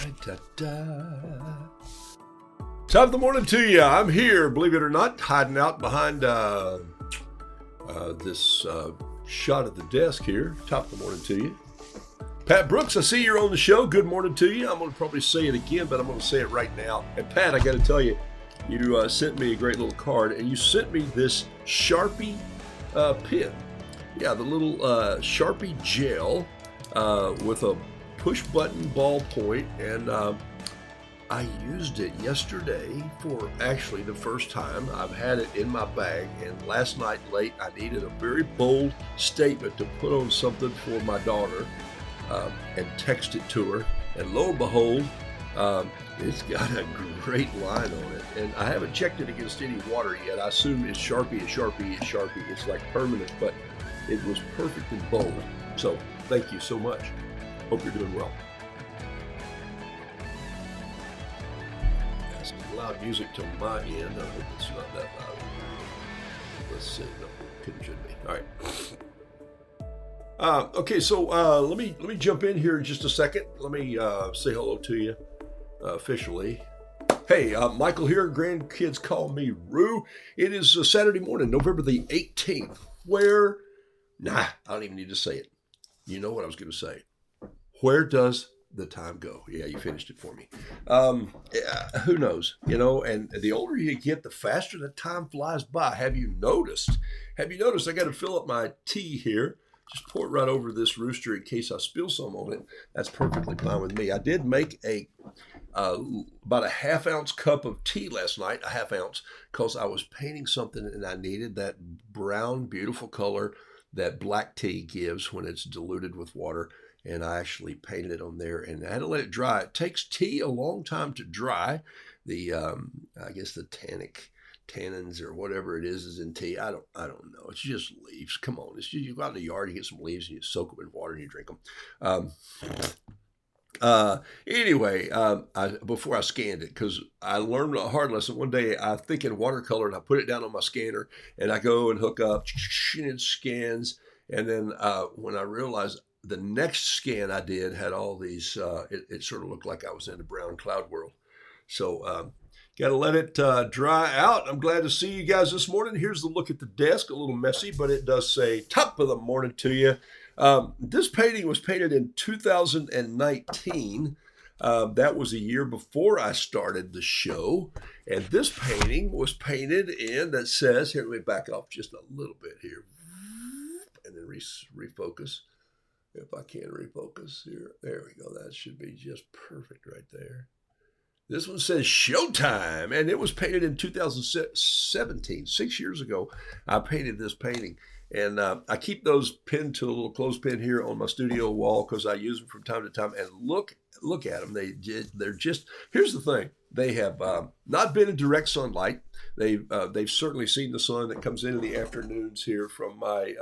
Da-da. Top of the morning to you. I'm here, believe it or not, hiding out behind this shot at the desk here. Top of the morning to you. Pat Brooks, I see you're on the show. Good morning to you. I'm going to probably say it again, but I'm going to say it right now. And Pat, I got to tell you, you sent me a great little card, and you sent me this Sharpie pen. Yeah, the little Sharpie gel with a push button ballpoint, and I used it yesterday for actually the first time. I've had it in my bag, and last night late I needed a very bold statement to put on something for my daughter and text it to her, and lo and behold, it's got a great line on it, and I haven't checked it against any water yet. I assume it's Sharpie, it's Sharpie, it's Sharpie. It's like permanent, but it was perfect and bold. So thank you so much. Hope you're doing well. That's loud music to my end. I hope it's not that loud. Let's see. No, couldn't should be. All right. Okay, so let me jump in here in just a second. Let me say hello to you officially. Hey, Michael here. Grandkids call me Roo. It is Saturday morning, November the 18th. I don't even need to say it. You know what I was going to say. Where does the time go? Yeah, you finished it for me. Who knows? You know, and the older you get, the faster the time flies by. Have you noticed? I got to fill up my tea here. Just pour it right over this rooster in case I spill some on it. That's perfectly fine with me. I did make about a half-ounce cup of tea last night, a half ounce, because I was painting something and I needed that brown, beautiful color that black tea gives when it's diluted with water. And I actually painted it on there, and I had to let it dry. It takes tea a long time to dry. The I guess the tannins or whatever it is in tea. I don't know. It's just leaves. Come on, it's just, you go out in the yard, you get some leaves, and you soak them in water, and you drink them. Anyway, before I scanned it, because I learned a hard lesson. One day I think in watercolor, and I put it down on my scanner, and I go and hook up, and it scans, and then when I realized the next scan I did had all these, it sort of looked like I was in a brown cloud world. So got to let it dry out. I'm glad to see you guys this morning. Here's the look at the desk, a little messy, but it does say top of the morning to you. This painting was painted in 2019. That was a year before I started the show. And this painting was painted in, that says, here, let me back off just a little bit here. And then refocus. If I can refocus here. There we go. That should be just perfect right there. This one says Showtime, and it was painted in 2017, 6 years ago. I painted this painting, and I keep those pinned to a little clothespin here on my studio wall because I use them from time to time. And look at them. They're just, here's the thing. They have not been in direct sunlight. They've certainly seen the sun that comes in the afternoons here from my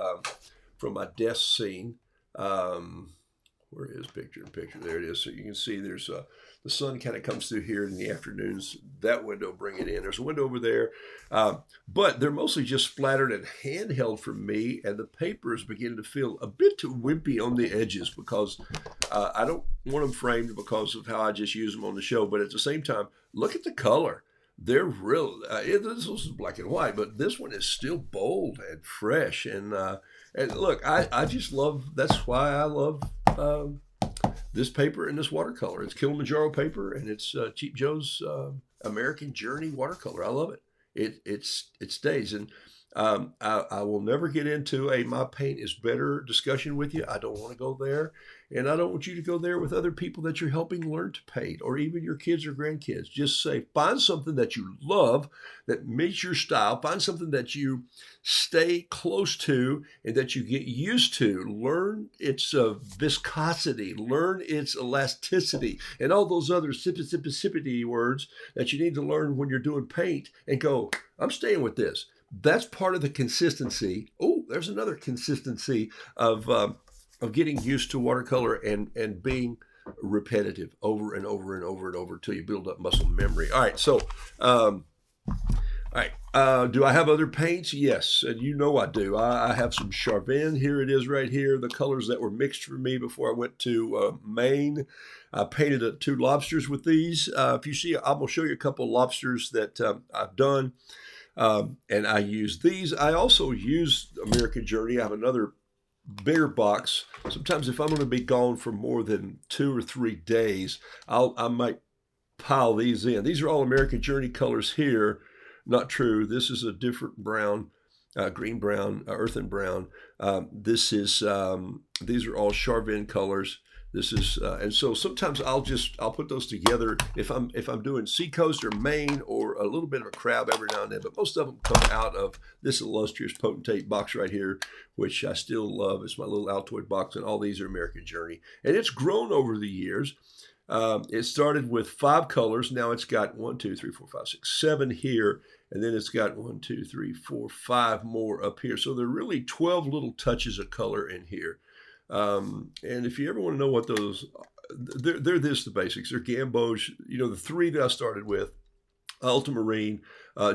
desk scene. Where is picture? There it is. So you can see there's the sun kind of comes through here in the afternoons. That window, bring it in. There's a window over there. But they're mostly just splattered and handheld for me. And the paper is beginning to feel a bit too wimpy on the edges because I don't want them framed because of how I just use them on the show. But at the same time, look at the color. They're real. This was black and white, but this one is still bold and fresh. And look, I just love, that's why I love this paper and this watercolor. It's Kilimanjaro paper, and it's Cheap Joe's American Journey watercolor. I love it. It stays. And I will never get into a my paint is better discussion with you. I don't want to go there. And I don't want you to go there with other people that you're helping learn to paint, or even your kids or grandkids. Just say, find something that you love that meets your style. Find something that you stay close to and that you get used to. Learn its viscosity, learn its elasticity, and all those other sippity words that you need to learn when you're doing paint, and go, I'm staying with this. That's part of the consistency. Oh, there's another consistency of getting used to watercolor and being repetitive over and over and over and over till you build up muscle memory. All right, so All right. Do I have other paints? Yes, and you know I do. I have some Charvin. Here it is right here. The colors that were mixed for me before I went to Maine. I painted two lobsters with these. If you see, I'm going to show you a couple of lobsters that I've done. And I use these. I also use American Journey. I have another bigger box. Sometimes if I'm going to be gone for more than 2 or 3 days, I might pile these in. These are all American Journey colors here. Not true. This is a different brown, green brown, earthen brown. These are all Charvin colors. This is and so sometimes I'll put those together if I'm doing Seacoast or Maine or a little bit of a crab every now and then. But most of them come out of this illustrious potentate box right here, which I still love. It's my little Altoid box, and all these are American Journey, and it's grown over the years. It started with 5 colors. Now it's got 1, 2, 3, 4, 5, 6, 7 here. And then it's got 1, 2, 3, 4, 5 more up here. So there are really 12 little touches of color in here. And if you ever want to know what those, they're the basics. They're Gamboge. You know, the 3 that I started with, Ultramarine,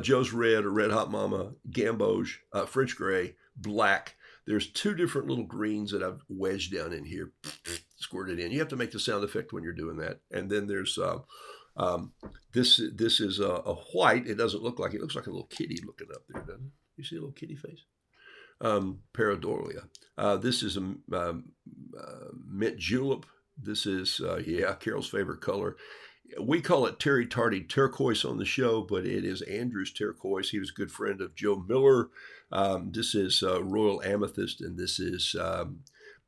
Joe's Red or Red Hot Mama, Gamboge, French Gray, Black. There's 2 different little greens that I've wedged down in here, squirted in. You have to make the sound effect when you're doing that. And then there's this is a white. It doesn't look like it. It looks like a little kitty looking up there, doesn't it? You see a little kitty face? Paradolia. This is a mint julep. This is Carol's favorite color. We call it Terry Tardy turquoise on the show, but it is Andrew's turquoise. He was a good friend of Joe Miller. This is royal amethyst, and this is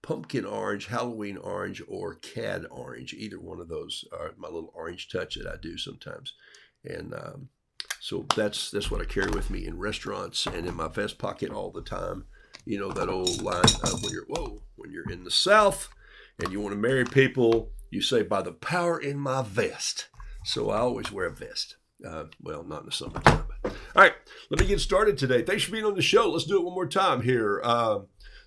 pumpkin orange, Halloween orange, or cad orange. Either one of those are my little orange touch that I do sometimes. And so that's what I carry with me in restaurants and in my vest pocket all the time. You know that old line when you're in the South and you want to marry people, you say, by the power in my vest. So I always wear a vest. Well, not in the summertime. But. All right, let me get started today. Thanks for being on the show. Let's do it one more time here.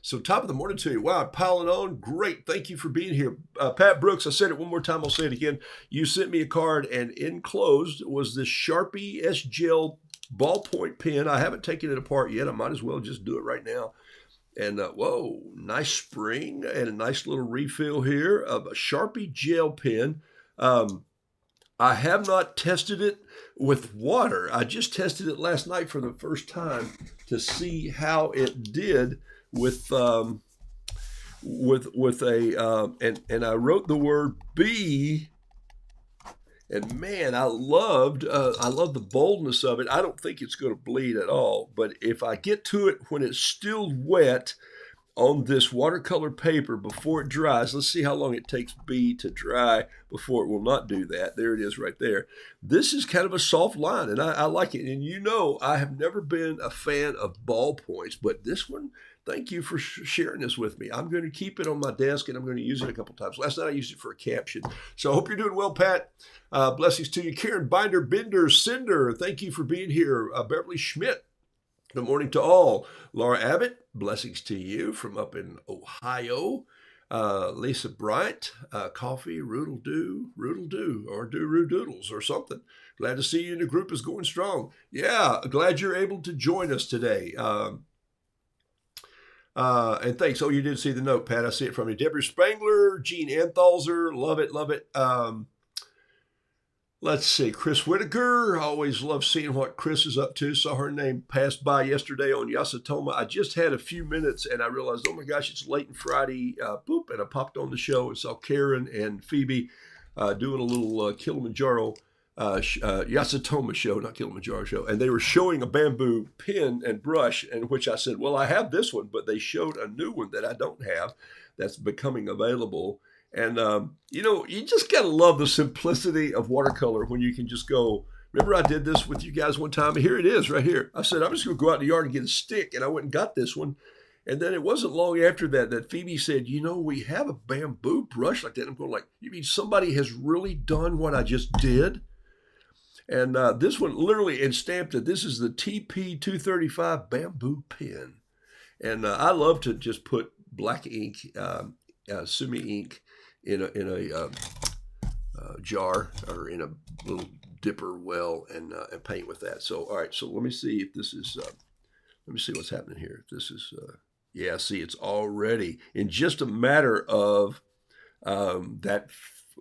So top of the morning to you. Wow, piling on. Great. Thank you for being here. Pat Brooks, I said it one more time. I'll say it again. You sent me a card, and enclosed was this Sharpie S-Gel ballpoint pen. I haven't taken it apart yet. I might as well just do it right now. And whoa, nice spring and a nice little refill here of a Sharpie gel pen. I have not tested it with water. I just tested it last night for the first time to see how it did with a and I wrote the word B, and man, I love the boldness of it. I don't think it's going to bleed at all, but if I get to it when it's still wet on this watercolor paper before it dries, let's see how long it takes B to dry before it will not do that. There it is right there. This is kind of a soft line, and I like it. And you know, I have never been a fan of ballpoints, but this one, thank you for sharing this with me. I'm going to keep it on my desk, and I'm going to use it a couple times. Last night I used it for a caption. So I hope you're doing well, Pat. Blessings to you. Karen Binder, Bender, Cinder, thank you for being here. Beverly Schmidt, good morning to all. Laura Abbott, blessings to you from up in Ohio. Lisa Bryant, coffee, Roodoodle, or do Roodoodles or something. Glad to see you, and the group is going strong. Yeah, glad you're able to join us today. And thanks. Oh, you did see the note, Pat. I see it from you. Deborah Spangler, Gene Anthalzer, love it, love it. Let's see, Chris Whitaker. I always love seeing what Chris is up to. Saw her name pass by yesterday on Yasatoma. I just had a few minutes and I realized, oh my gosh, it's late and Friday. And I popped on the show and saw Karen and Phoebe doing a little Kilimanjaro Yasatoma show, not Kilimanjaro show. And they were showing a bamboo pen and brush, in which I said, well, I have this one, but they showed a new one that I don't have that's becoming available. And, you know, you just got to love the simplicity of watercolor when you can just go, remember I did this with you guys one time? Here it is right here. I said, I'm just going to go out in the yard and get a stick. And I went and got this one. And then it wasn't long after that Phoebe said, you know, we have a bamboo brush like that. I'm going like, you mean somebody has really done what I just did? And this one literally and stamped it. This is the TP235 bamboo pen. And I love to just put black ink, Sumi ink, in a jar or in a little dipper well and paint with that. So, all right. So let me see if this is, let me see what's happening here. If this is, yeah, see, it's already in just a matter of that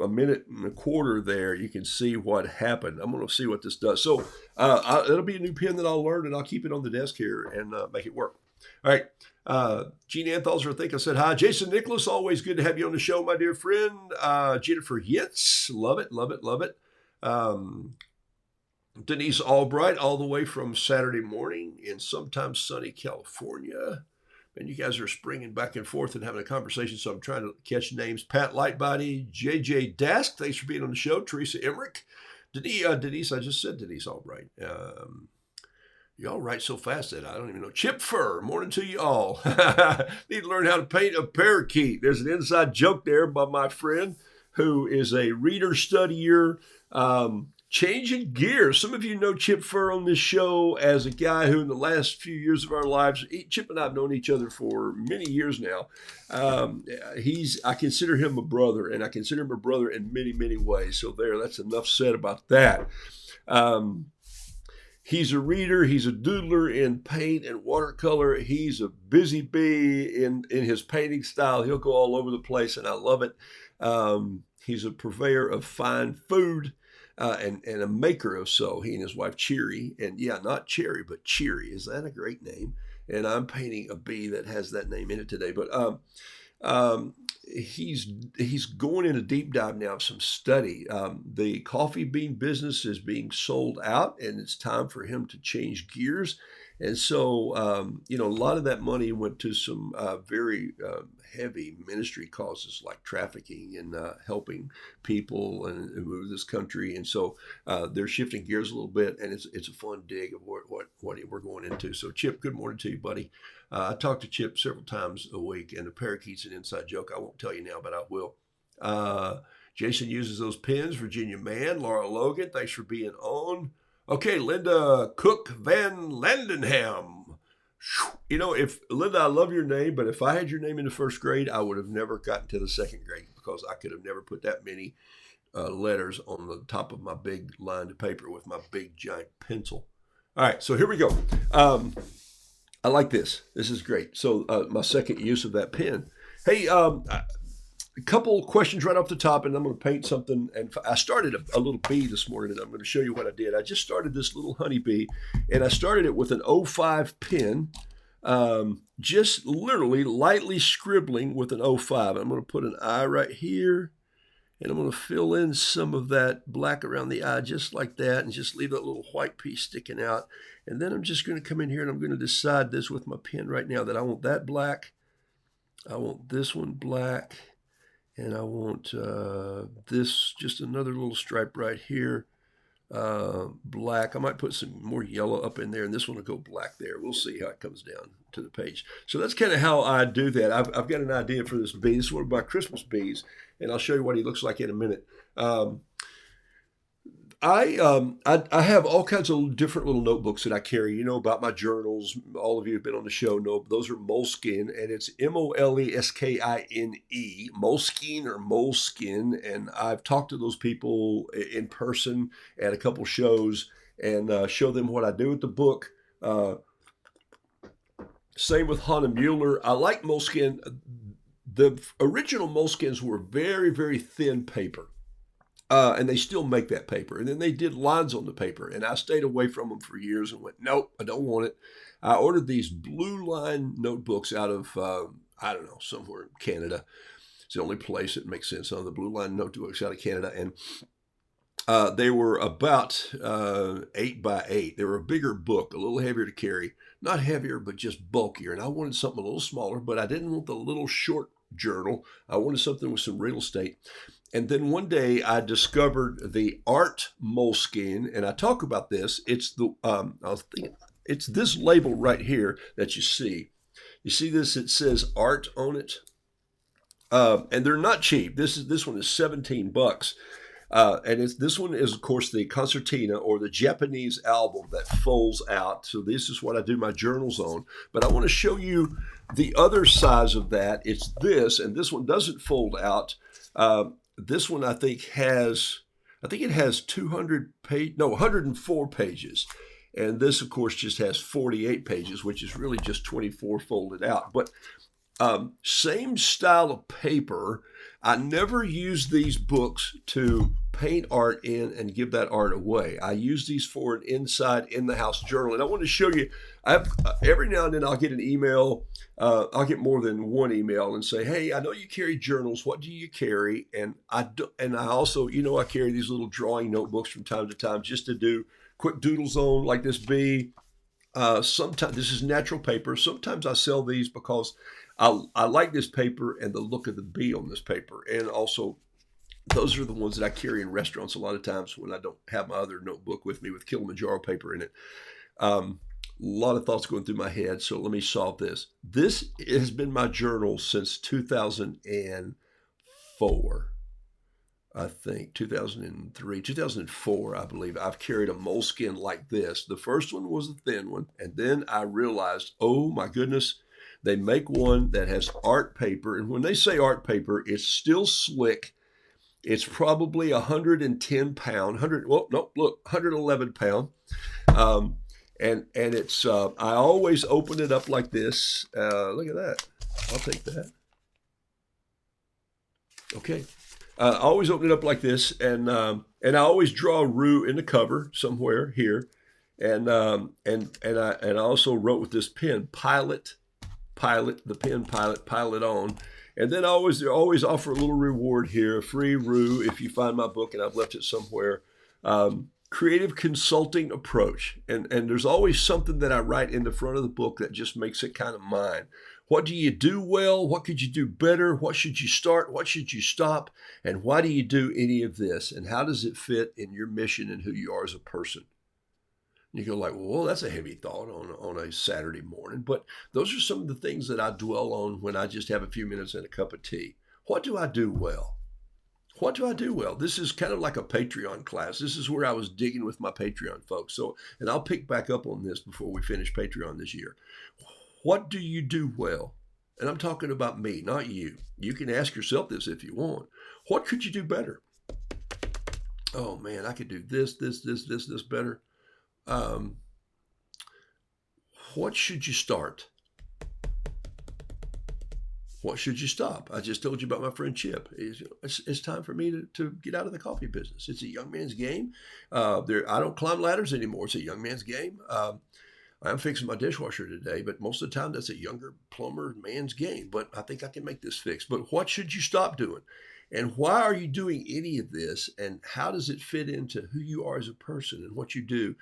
a minute and a quarter there, you can see what happened. I'm going to see what this does. So it'll be a new pen that I'll learn, and I'll keep it on the desk here and make it work. All right. Gene Anthalzer, I think I said hi. Jason Nicholas, always good to have you on the show, my dear friend. Jennifer Yitz, love it, love it, love it. Denise Albright, all the way from Saturday morning in sometimes sunny California. And you guys are springing back and forth and having a conversation, so I'm trying to catch names. Pat Lightbody, JJ Dask, thanks for being on the show. Teresa Emmerich. Denise, I just said Denise Albright. You all write so fast that I don't even know. Chip Fur, morning to you all. Need to learn how to paint a parakeet. There's an inside joke there by my friend who is a reader, studier, changing gears. Some of you know Chip Fur on this show as a guy who in the last few years of our lives, Chip and I have known each other for many years now. I consider him a brother, and I consider him a brother in many, many ways. So that's enough said about that. He's a reader. He's a doodler in paint and watercolor. He's a busy bee in his painting style. He'll go all over the place, and I love it. He's a purveyor of fine food and a maker of so. He and his wife, Cheery. And yeah, not Cherry, but Cheery. Is that a great name? And I'm painting a bee that has that name in it today. But he's going in a deep dive now of some study. The coffee bean business is being sold out, and it's time for him to change gears. And so, a lot of that money went to some very heavy ministry causes like trafficking and helping people and move this country. And so they're shifting gears a little bit, and it's a fun dig of what we're going into. So, Chip, good morning to you, buddy. I talk to Chip several times a week, and the parakeet's an inside joke. I won't tell you now, but I will. Jason uses those pens. Virginia Man, Laura Logan, thanks for being on. Okay, Linda Cook Van Landenham. If Linda, I love your name, but if I had your name in the first grade, I would have never gotten to the second grade because I could have never put that many letters on the top of my big lined paper with my big giant pencil. All right, so here we go. I like this. This is great. So my second use of that pen. Hey, a couple questions right off the top, and I'm going to paint something. And I started a little bee this morning, and I'm going to show you what I did. I just started this little honeybee, and I started it with an 05 pen, just literally lightly scribbling with an 05. I'm going to put an eye right here, and I'm going to fill in some of that black around the eye just like that, and just leave that little white piece sticking out. And then I'm just going to come in here, and I'm going to decide this with my pen right now that I want that black. I want this one black. And I want this, just another little stripe right here, black. I might put some more yellow up in there, and this one will go black there. We'll see how it comes down to the page. So that's kind of how I do that. I've got an idea for this bee. This is one of my Christmas bees, and I'll show you what he looks like in a minute. I have all kinds of different little notebooks that I carry, about my journals. All of you have been on the show know those are Moleskine, and it's Moleskine, Moleskine or Moleskine. And I've talked to those people in person at a couple shows and show them what I do with the book. Same with Hanna Mueller. I like Moleskine. The original Moleskines were very, very thin paper. And they still make that paper. And then they did lines on the paper. And I stayed away from them for years and went, nope, I don't want it. I ordered these blue line notebooks out of, somewhere in Canada. It's the only place that makes sense on the blue line notebooks out of Canada. And they were about 8 by 8. They were a bigger book, a little heavier to carry. Not heavier, but just bulkier. And I wanted something a little smaller, but I didn't want the little short journal. I wanted something with some real estate. And then one day I discovered the Art Moleskine, and I talk about this. It's it's this label right here that you see. You see this? It says Art on it, and they're not cheap. This one is $17, and this one is of course the concertina or the Japanese album that folds out. So this is what I do my journals on. But I want to show you the other size of that. It's this, and this one doesn't fold out. This one I think has I think it has 104 pages. And this, of course, just has 48 pages, which is really just 24 folded out. But same style of paper. I never use these books to paint art in and give that art away. I use these for an inside in the house journal. And I want to show you, every now and then I'll get an email. I'll get more than one email and say, hey, I know you carry journals. What do you carry? And I also, I carry these little drawing notebooks from time to time just to do quick doodles on, like this bee. Sometimes this is natural paper. Sometimes I sell these because I like this paper and the look of the bee on this paper. And also, those are the ones that I carry in restaurants a lot of times when I don't have my other notebook with me with Kilimanjaro paper in it. A lot of thoughts going through my head, so let me solve this. This has been my journal since 2004. I think 2003, 2004, I believe. I've carried a moleskin like this. The first one was a thin one, and then I realized, oh my goodness, they make one that has art paper. And when they say art paper, it's still slick. It's probably 110 pound, 111 pound. And it's, I always open it up like this. Look at that. I'll take that. Okay. I always open it up like this, and I always draw Roo in the cover somewhere here, and I also wrote with this pen, pilot, the pen pilot on, and then I always offer a little reward here, a free Roo if you find my book and I've left it somewhere. Creative consulting approach, and there's always something that I write in the front of the book that just makes it kind of mine. What do you do well? What could you do better? What should you start? What should you stop? And why do you do any of this? And how does it fit in your mission and who you are as a person? You go like, well, that's a heavy thought on a Saturday morning. But those are some of the things that I dwell on when I just have a few minutes and a cup of tea. What do I do well? What do I do well? This is kind of like a Patreon class. This is where I was digging with my Patreon folks. So, and I'll pick back up on this before we finish Patreon this year. What do you do well? And I'm talking about me, not you. You can ask yourself this if you want. What could you do better? Oh man, I could do this better. What should you start? What should you stop? I just told you about my friend Chip. It's time for me to get out of the coffee business. It's a young man's game. I don't climb ladders anymore. It's a young man's game. I'm fixing my dishwasher today, but most of the time that's a younger plumber man's game. But I think I can make this fix. But what should you stop doing? And why are you doing any of this? And how does it fit into who you are as a person and what you do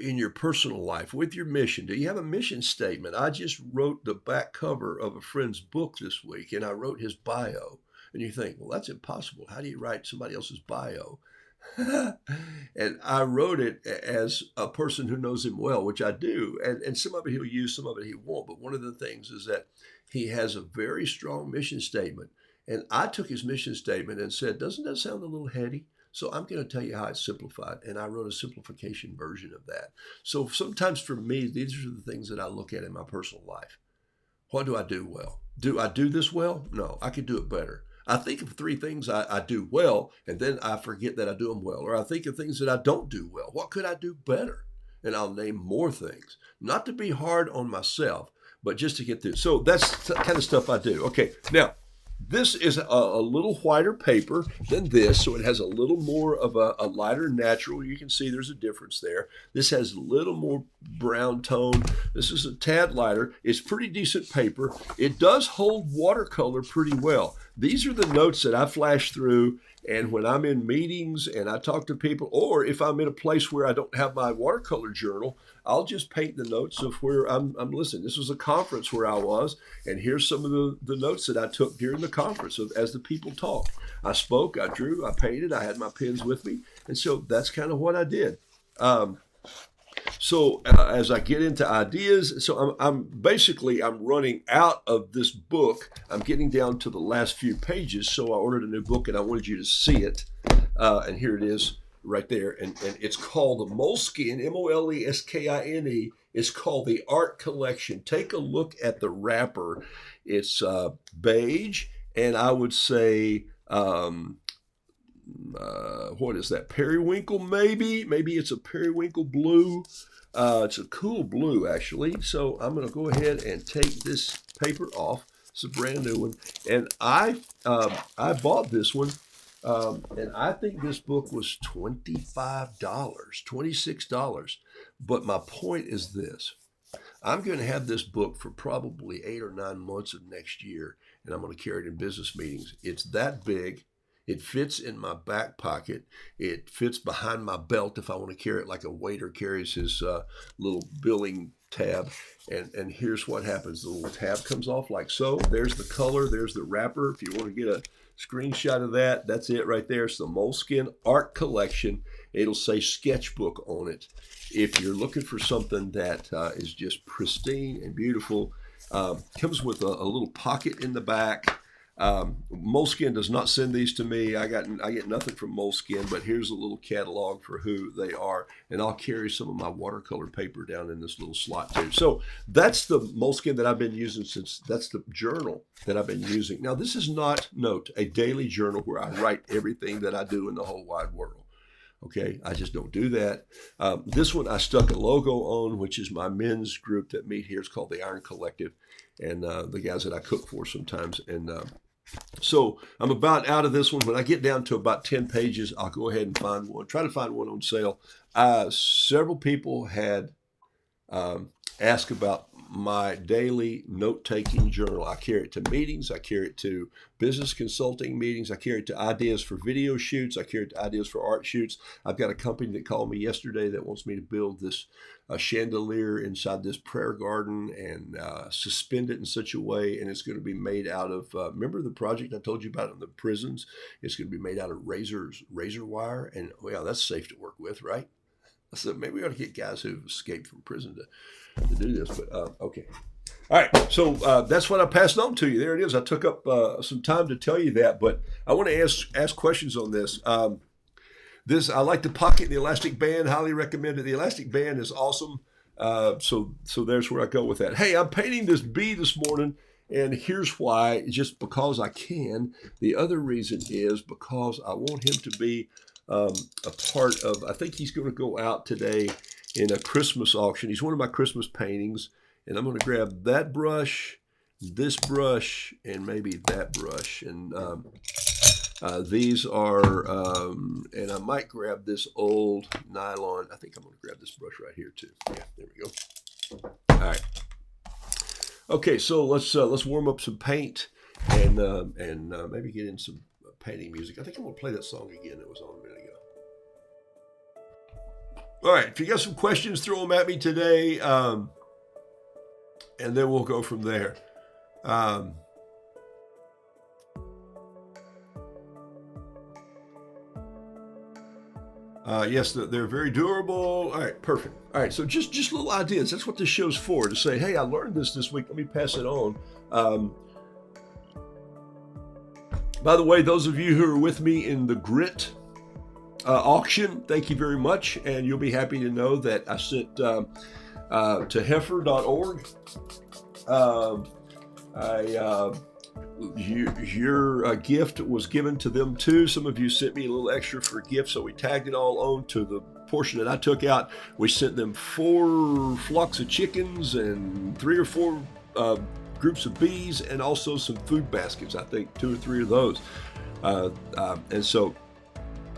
in your personal life with your mission? Do you have a mission statement? I just wrote the back cover of a friend's book this week, and I wrote his bio. And you think, well, that's impossible. How do you write somebody else's bio? And I wrote it as a person who knows him well, which I do. And some of it he'll use, some of it he won't. But one of the things is that he has a very strong mission statement. And I took his mission statement and said, doesn't that sound a little heady? So I'm going to tell you how it's simplified. And I wrote a simplification version of that. So sometimes for me, these are the things that I look at in my personal life. What do I do well? Do I do this well? No, I could do it better. I think of 3 things I do well, and then I forget that I do them well. Or I think of things that I don't do well. What could I do better? And I'll name more things. Not to be hard on myself, but just to get through. So that's the kind of stuff I do. Okay, now, this is a little whiter paper than this, so it has a little more of a lighter natural. You can see there's a difference there. This has a little more brown tone. This is a tad lighter. It's pretty decent paper. It does hold watercolor pretty well. These are the notes that I flash through, and when I'm in meetings and I talk to people, or if I'm in a place where I don't have my watercolor journal, I'll just paint the notes of where I'm listening. This was a conference where I was, and here's some of the notes that I took during the conference as the people talked. I spoke, I drew, I painted, I had my pens with me, and so that's kind of what I did. So as I get into ideas, so I'm running out of this book. I'm getting down to the last few pages, so I ordered a new book, and I wanted you to see it. And here it is right there. And it's called the Moleskin, Moleskine. It's called the Art Collection. Take a look at the wrapper. It's beige, and I would say what is that? Periwinkle, maybe? Maybe it's a periwinkle blue. It's a cool blue, actually. So I'm going to go ahead and take this paper off. It's a brand new one. And I bought this one. And I think this book was $25, $26. But my point is this. I'm going to have this book for probably 8 or 9 months of next year, and I'm going to carry it in business meetings. It's that big. It fits in my back pocket. It fits behind my belt if I want to carry it like a waiter carries his little billing tab. And here's what happens. The little tab comes off like so. There's the color. There's the wrapper. If you want to get a screenshot of that, that's it right there. It's the Moleskine Art Collection. It'll say sketchbook on it. If you're looking for something that is just pristine and beautiful, comes with a little pocket in the back. Moleskine does not send these to me. I get nothing from Moleskine, but here's a little catalog for who they are, and I'll carry some of my watercolor paper down in this little slot too. So that's the Moleskine that I've been using that's the journal that I've been using. Now this is not, note, a daily journal where I write everything that I do in the whole wide world. Okay, I just don't do that. This one I stuck a logo on, which is my men's group that meet here. It's called the Iron Collective, and the guys that I cook for sometimes. And so I'm about out of this one. When I get down to about 10 pages, I'll go ahead and find one. Try to find one on sale. Several people had asked about my daily note-taking journal. I carry it to meetings. I carry it to business consulting meetings. I carry it to ideas for video shoots. I carry it to ideas for art shoots. I've got a company that called me yesterday that wants me to build this chandelier inside this prayer garden and suspend it in such a way, and it's going to be made out of, remember the project I told you about in the prisons? It's going to be made out of razor wire, and well, that's safe to work with, right? So maybe we ought to get guys who've escaped from prison to do this, but okay. All right, so that's what I passed on to you. There it is. I took up some time to tell you that, but I want to ask questions on this. I like the pocket and the elastic band. Highly recommend it. The elastic band is awesome. So there's where I go with that. Hey, I'm painting this bee this morning, and here's why. Just because I can. The other reason is because I want him to be a part of, I think he's going to go out today in a Christmas auction. He's one of my Christmas paintings, and I'm going to grab that brush, this brush, and maybe that brush. And these are, and I might grab this old nylon. I think I'm going to grab this brush right here too. Yeah, there we go. All right. Okay, so let's warm up some paint and maybe get in some painting music. I think I'm going to play that song again that was on a minute ago. All right, if you got some questions, throw them at me today, and then we'll go from there. Yes, they're very durable. All right, perfect. All right, so just little ideas. That's what this show's for, to say, hey, I learned this week. Let me pass it on. By the way, those of you who are with me in the grit auction, thank you very much. And you'll be happy to know that I sent to heifer.org. Your gift was given to them too. Some of you sent me a little extra for a gift, so we tagged it all on to the portion that I took out. We sent them 4 flocks of chickens and 3 or 4 groups of bees, and also some food baskets. I think 2 or 3 of those. And so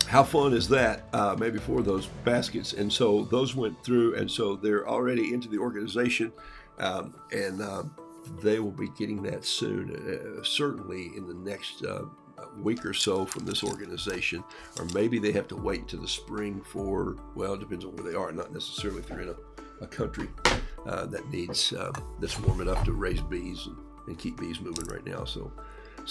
how fun is that? Maybe 4 of those baskets. And so those went through, and so they're already into the organization, and they will be getting that soon, certainly in the next week or so from this organization, or maybe they have to wait until the spring for, well, it depends on where they are, not necessarily if they're in a country that needs, that's warm enough to raise bees and keep bees moving right now. So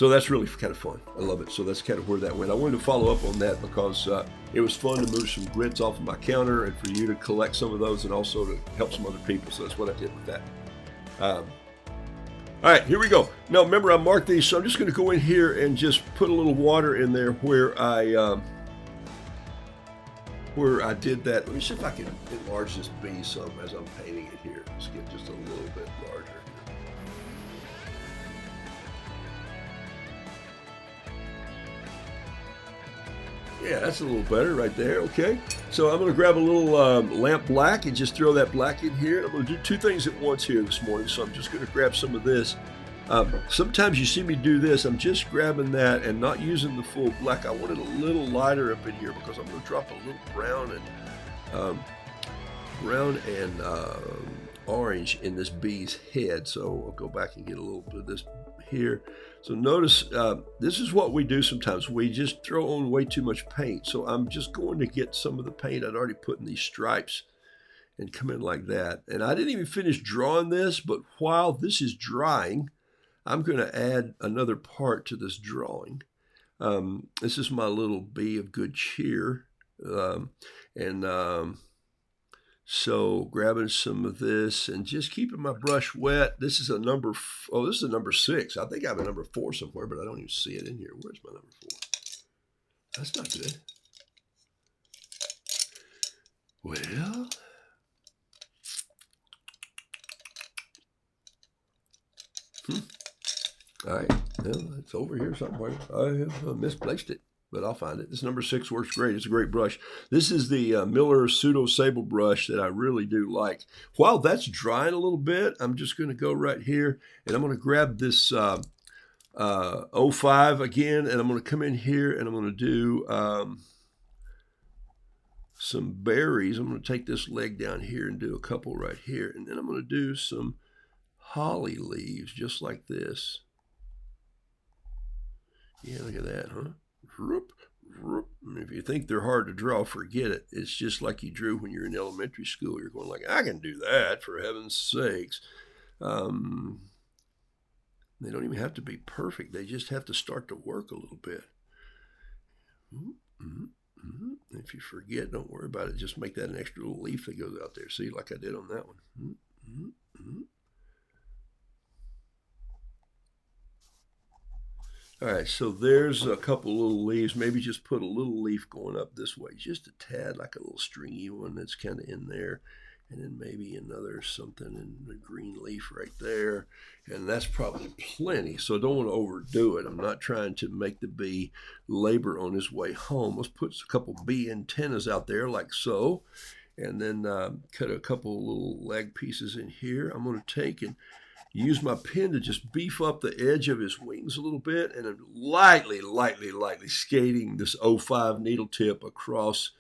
that's really kind of fun. I love it. So that's kind of where that went. I wanted to follow up on that because it was fun to move some grits off of my counter and for you to collect some of those and also to help some other people. So that's what I did with that. All right, here we go. Now, remember, I marked these, so I'm just going to go in here and just put a little water in there where I did that. Let me see if I can enlarge this bee some as I'm painting it here. Let's get just a little bit larger. Yeah, that's a little better right there. Okay. So I'm going to grab a little lamp black and just throw that black in here. I'm going to do two things at once here this morning. So I'm just going to grab some of this. Sometimes you see me do this. I'm just grabbing that and not using the full black. I want it a little lighter up in here because I'm going to drop a little brown and orange in this bee's head. So I'll go back and get a little bit of this here. So notice this is what we do sometimes. We just throw on way too much paint. So I'm just going to get some of the paint I'd already put in these stripes and come in like that. And I didn't even finish drawing this, but while this is drying, I'm going to add another part to this drawing. This is my little bee of good cheer. So grabbing some of this and just keeping my brush wet. This is a number, this is a number 6. I think I have a number 4 somewhere, but I don't even see it in here. Where's my number 4? That's not good. Well, all right, well, it's over here somewhere. I have misplaced it, but I'll find it. This number 6 works great. It's a great brush. This is the Miller Pseudo Sable brush that I really do like. While that's drying a little bit, I'm just going to go right here, and I'm going to grab this 05 again, and I'm going to come in here, and I'm going to do some berries. I'm going to take this leg down here and do a couple right here, and then I'm going to do some holly leaves just like this. Yeah, look at that, huh? If you think they're hard to draw, forget it. It's just like you drew when you're in elementary school. You're going like, I can do that, for heaven's sakes. They don't even have to be perfect. They just have to start to work a little bit. If you forget, don't worry about it. Just make that an extra little leaf that goes out there. See, like I did on that one. All right, so there's a couple little leaves. Maybe just put a little leaf going up this way, just a tad, like a little stringy one that's kind of in there. And then maybe another something in the green leaf right there. And that's probably plenty, so don't want to overdo it. I'm not trying to make the bee labor on his way home. Let's put a couple bee antennas out there like so. And then cut a couple little leg pieces in here. I'm going to take and use my pen to just beef up the edge of his wings a little bit, and I'm lightly skating this 05 needle tip across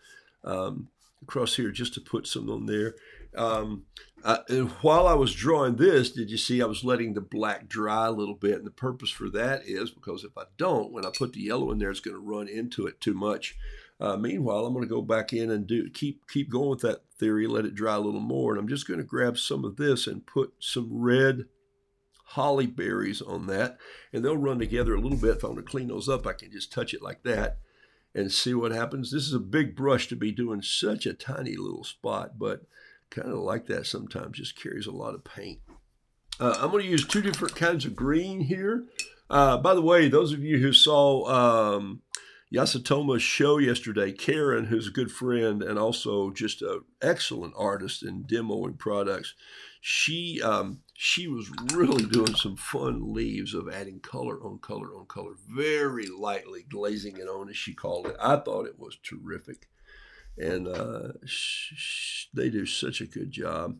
here just to put some on there. And while I was drawing this, did you see I was letting the black dry a little bit? And the purpose for that is because if I don't, when I put the yellow in there, it's going to run into it too much. Meanwhile, I'm going to go back in and keep going with that theory, let it dry a little more. And I'm just going to grab some of this and put some red holly berries on that, and they'll run together a little bit. If I want to clean those up, I can just touch it like that and see what happens. This is a big brush to be doing such a tiny little spot, but kind of like that sometimes, just carries a lot of paint. I'm going to use 2 different kinds of green here. By the way, those of you who saw Yasutoma's show yesterday, Karen, who's a good friend and also just an excellent artist in demoing products, she was really doing some fun leaves of adding color on color on color, very lightly glazing it on, as she called it. I thought it was terrific, and they do such a good job,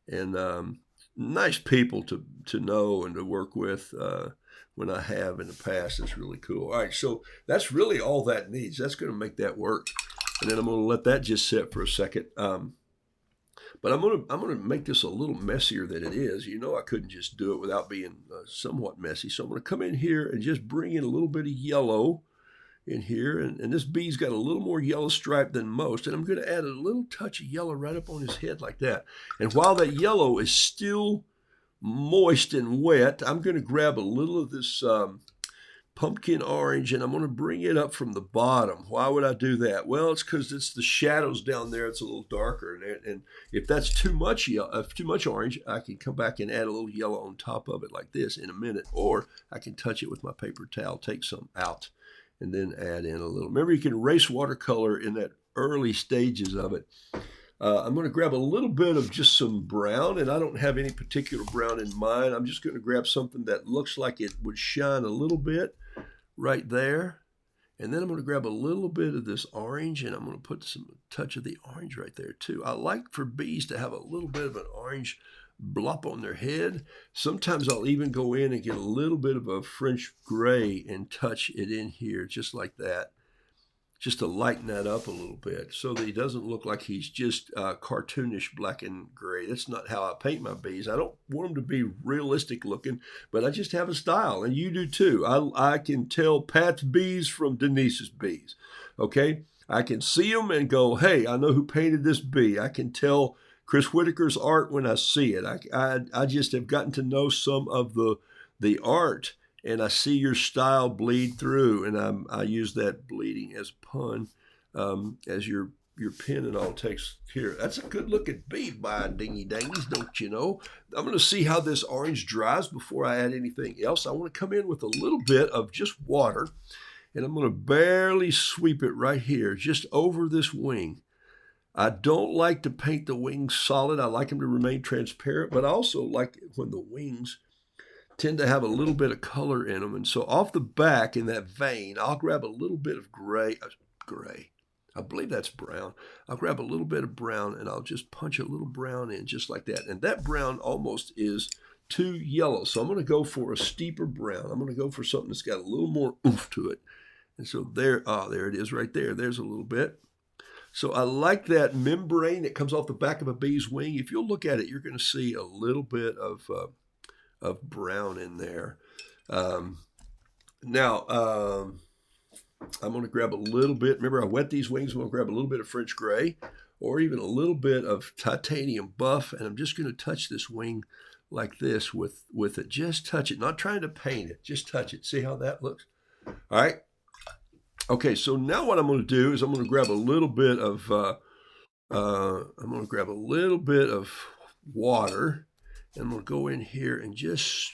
and nice people to know and to work with. When I have in the past, it's really cool. All right, so that's really all that needs. That's going to make that work, and then I'm going to let that just sit for a second. But I'm going to make this a little messier than it is. You know, I couldn't just do it without being somewhat messy. So I'm going to come in here and just bring in a little bit of yellow in here, and this bee's got a little more yellow stripe than most, and I'm going to add a little touch of yellow right up on his head like that. And while that yellow is still moist and wet, I'm going to grab a little of this pumpkin orange, and I'm going to bring it up from the bottom. Why would I do that? Well, it's because it's the shadows down there. It's a little darker, and if that's too much orange, I can come back and add a little yellow on top of it like this in a minute, or I can touch it with my paper towel, take some out, and then add in a little. Remember, you can erase watercolor in that early stages of it. I'm going to grab a little bit of just some brown, and I don't have any particular brown in mind. I'm just going to grab something that looks like it would shine a little bit right there, And then I'm going to grab a little bit of this orange, and I'm going to put some touch of the orange right there too. I like for bees to have a little bit of an orange blop on their head. Sometimes I'll even go in and get a little bit of a French gray and touch it in here just like that, just to lighten that up a little bit so that he doesn't look like he's just cartoonish black and gray. That's not how I paint my bees. I don't want them to be realistic looking, but I just have a style, and you do too. I can tell Pat's bees from Denise's bees, okay? I can see them and go, hey, I know who painted this bee. I can tell Chris Whitaker's art when I see it. I just have gotten to know some of the art, and I see your style bleed through, and I use that bleeding as a pun, as your pen and all takes here. That's a good looking bee by dingy dangies, don't you know? I'm going to see how this orange dries before I add anything else. I want to come in with a little bit of just water, and I'm going to barely sweep it right here, just over this wing. I don't like to paint the wings solid. I like them to remain transparent, but I also like it when the wings tend to have a little bit of color in them. And so off the back in that vein, I'll grab a little bit of gray. I believe that's brown. I'll grab a little bit of brown, and I'll just punch a little brown in just like that. And that brown almost is too yellow. So I'm going to go for a steeper brown. I'm going to go for something that's got a little more oomph to it. And so there it is right there. There's a little bit. So I like that membrane that comes off the back of a bee's wing. If you'll look at it, you're going to see a little bit of brown in there. Now, I'm going to grab a little bit. Remember, I wet these wings. I'm going to grab a little bit of French gray or even a little bit of titanium buff, and I'm just going to touch this wing like this with it. Just touch it, not trying to paint it. Just touch it. See how that looks? All right. Okay, so now what I'm going to do is I'm going to grab a little bit of water, and I'm going to go in here and just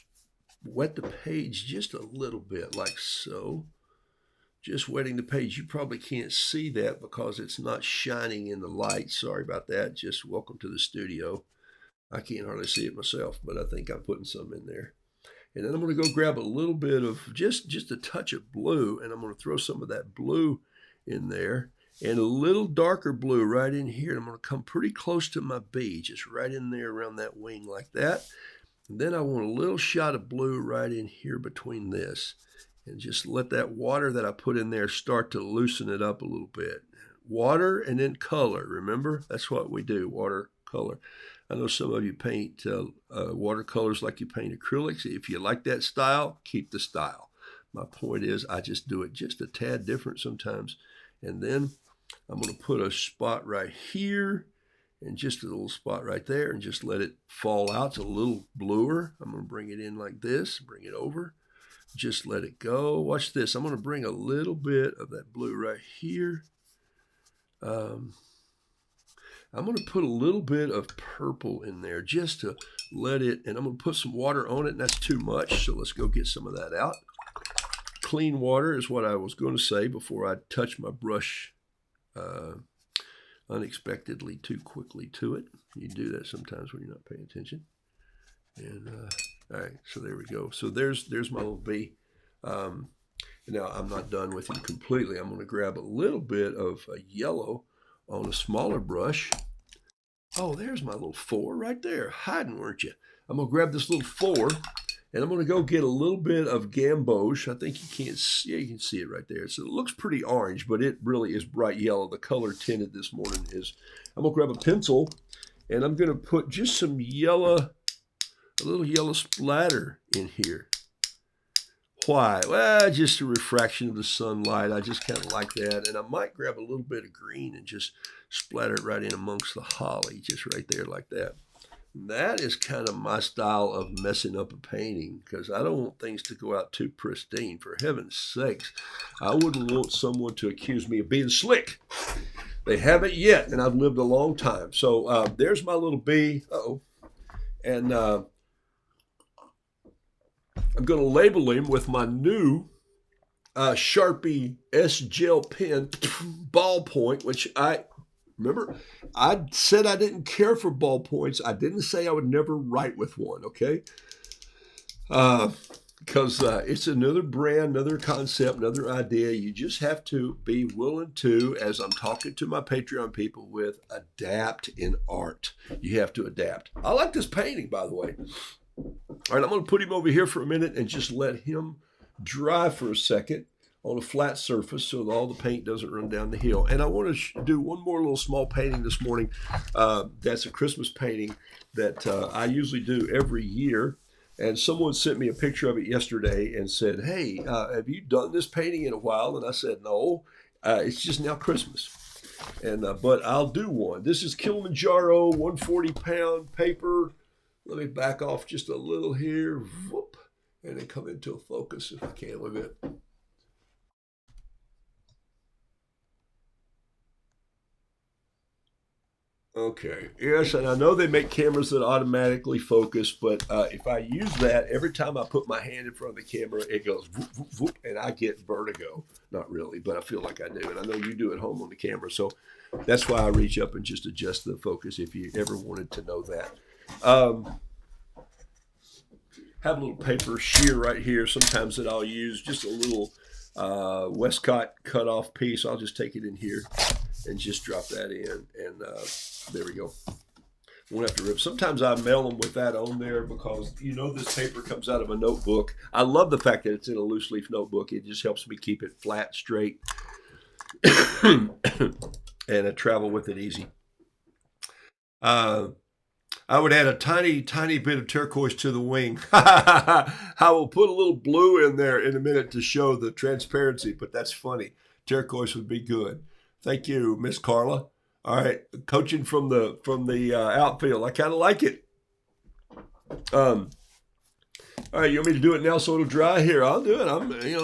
wet the page just a little bit, like so. Just wetting the page. You probably can't see that because it's not shining in the light. Sorry about that. Just welcome to the studio. I can't hardly see it myself, but I think I'm putting some in there. And then I'm going to go grab a little bit of just a touch of blue, and I'm going to throw some of that blue in there, and a little darker blue right in here. I'm going to come pretty close to my bee, just right in there around that wing like that. And then I want a little shot of blue right in here between this, and just let that water that I put in there start to loosen it up a little bit. Water and then color. Remember, that's what we do, water, color. I know some of you paint watercolors like you paint acrylics. If you like that style, keep the style. My point is I just do it just a tad different sometimes. And then I'm going to put a spot right here and just a little spot right there and just let it fall out. It's a little bluer. I'm going to bring it in like this, bring it over. Just let it go. Watch this. I'm going to bring a little bit of that blue right here. I'm going to put a little bit of purple in there just to let it, and I'm going to put some water on it, and that's too much, so let's go get some of that out. Clean water is what I was going to say before I touch my brush unexpectedly too quickly to it. You do that sometimes when you're not paying attention. And all right, so there we go. So there's my little bee. Now I'm not done with him completely. I'm going to grab a little bit of yellow on a smaller brush. Oh, there's my little 4 right there. Hiding, weren't you? I'm going to grab this little 4, and I'm going to go get a little bit of gamboge. I think you can't see, yeah, you can see it right there. So it looks pretty orange, but it really is bright yellow. The color tinted this morning is, I'm going to grab a pencil, and I'm going to put just some yellow, a little yellow splatter in here. Why? Well, just a refraction of the sunlight. I just kind of like that. And I might grab a little bit of green and just splatter it right in amongst the holly, just right there like that. That is kind of my style of messing up a painting, because I don't want things to go out too pristine. For heaven's sakes, I wouldn't want someone to accuse me of being slick. They haven't yet, and I've lived a long time. So there's my little bee. Uh-oh. And I'm going to label him with my new Sharpie S Gel pen ballpoint, which remember, I said I didn't care for ballpoints. I didn't say I would never write with one, okay? because it's another brand, another concept, another idea. You just have to be willing to, as I'm talking to my Patreon people with, adapt in art. You have to adapt. I like this painting, by the way. All right, I'm going to put him over here for a minute and just let him dry for a second on a flat surface so that all the paint doesn't run down the hill. And I want to do one more little small painting this morning. That's a Christmas painting that I usually do every year. And someone sent me a picture of it yesterday and said, "Hey, have you done this painting in a while?" And I said, "No, it's just now Christmas." And but I'll do one. This is Kilimanjaro, 140-pound paper. Let me back off just a little here, whoop, and then come into a focus if I can with it. Okay. Yes, and I know they make cameras that automatically focus, but if I use that, every time I put my hand in front of the camera, it goes whoop, whoop, whoop, and I get vertigo. Not really, but I feel like I do. And I know you do at home on the camera. So that's why I reach up and just adjust the focus if you ever wanted to know that. Have a little paper shear right here. Sometimes that I'll use just a little Westcott cut off piece. I'll just take it in here and just drop that in, and there we go. Won't have to rip. Sometimes I mail them with that on there because this paper comes out of a notebook. I love the fact that it's in a loose leaf notebook. It just helps me keep it flat, straight, and I travel with it easy. Uh, I would add a tiny, tiny bit of turquoise to the wing. I will put a little blue in there in a minute to show the transparency, but that's funny. Turquoise would be good. Thank you, Miss Carla. All right, coaching from the outfield. I kind of like it. All right, you want me to do it now so it'll dry? Here, I'll do it.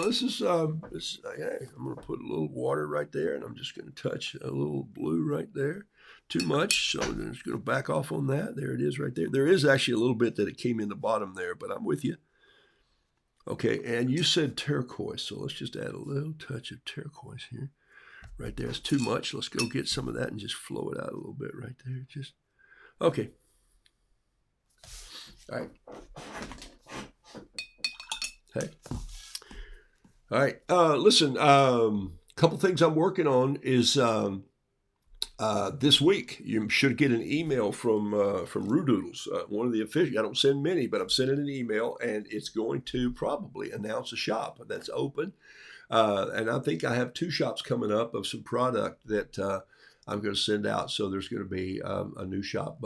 This is hey, I'm gonna put a little water right there, and I'm just gonna touch a little blue right there. Too much, so I'm just gonna back off on that. There it is, right there. There is actually a little bit that it came in the bottom there, but I'm with you. Okay, and you said turquoise, so let's just add a little touch of turquoise here. Right there, it's too much. Let's go get some of that and just flow it out a little bit right there. Just okay. All right. Hey. All right. Listen. Couple things I'm working on is this week. You should get an email from Roodoodles, one of the official. I don't send many, but I'm sending an email, and it's going to probably announce a shop that's open. And I think I have 2 shops coming up of some product that I'm going to send out. So there's going to be a new shop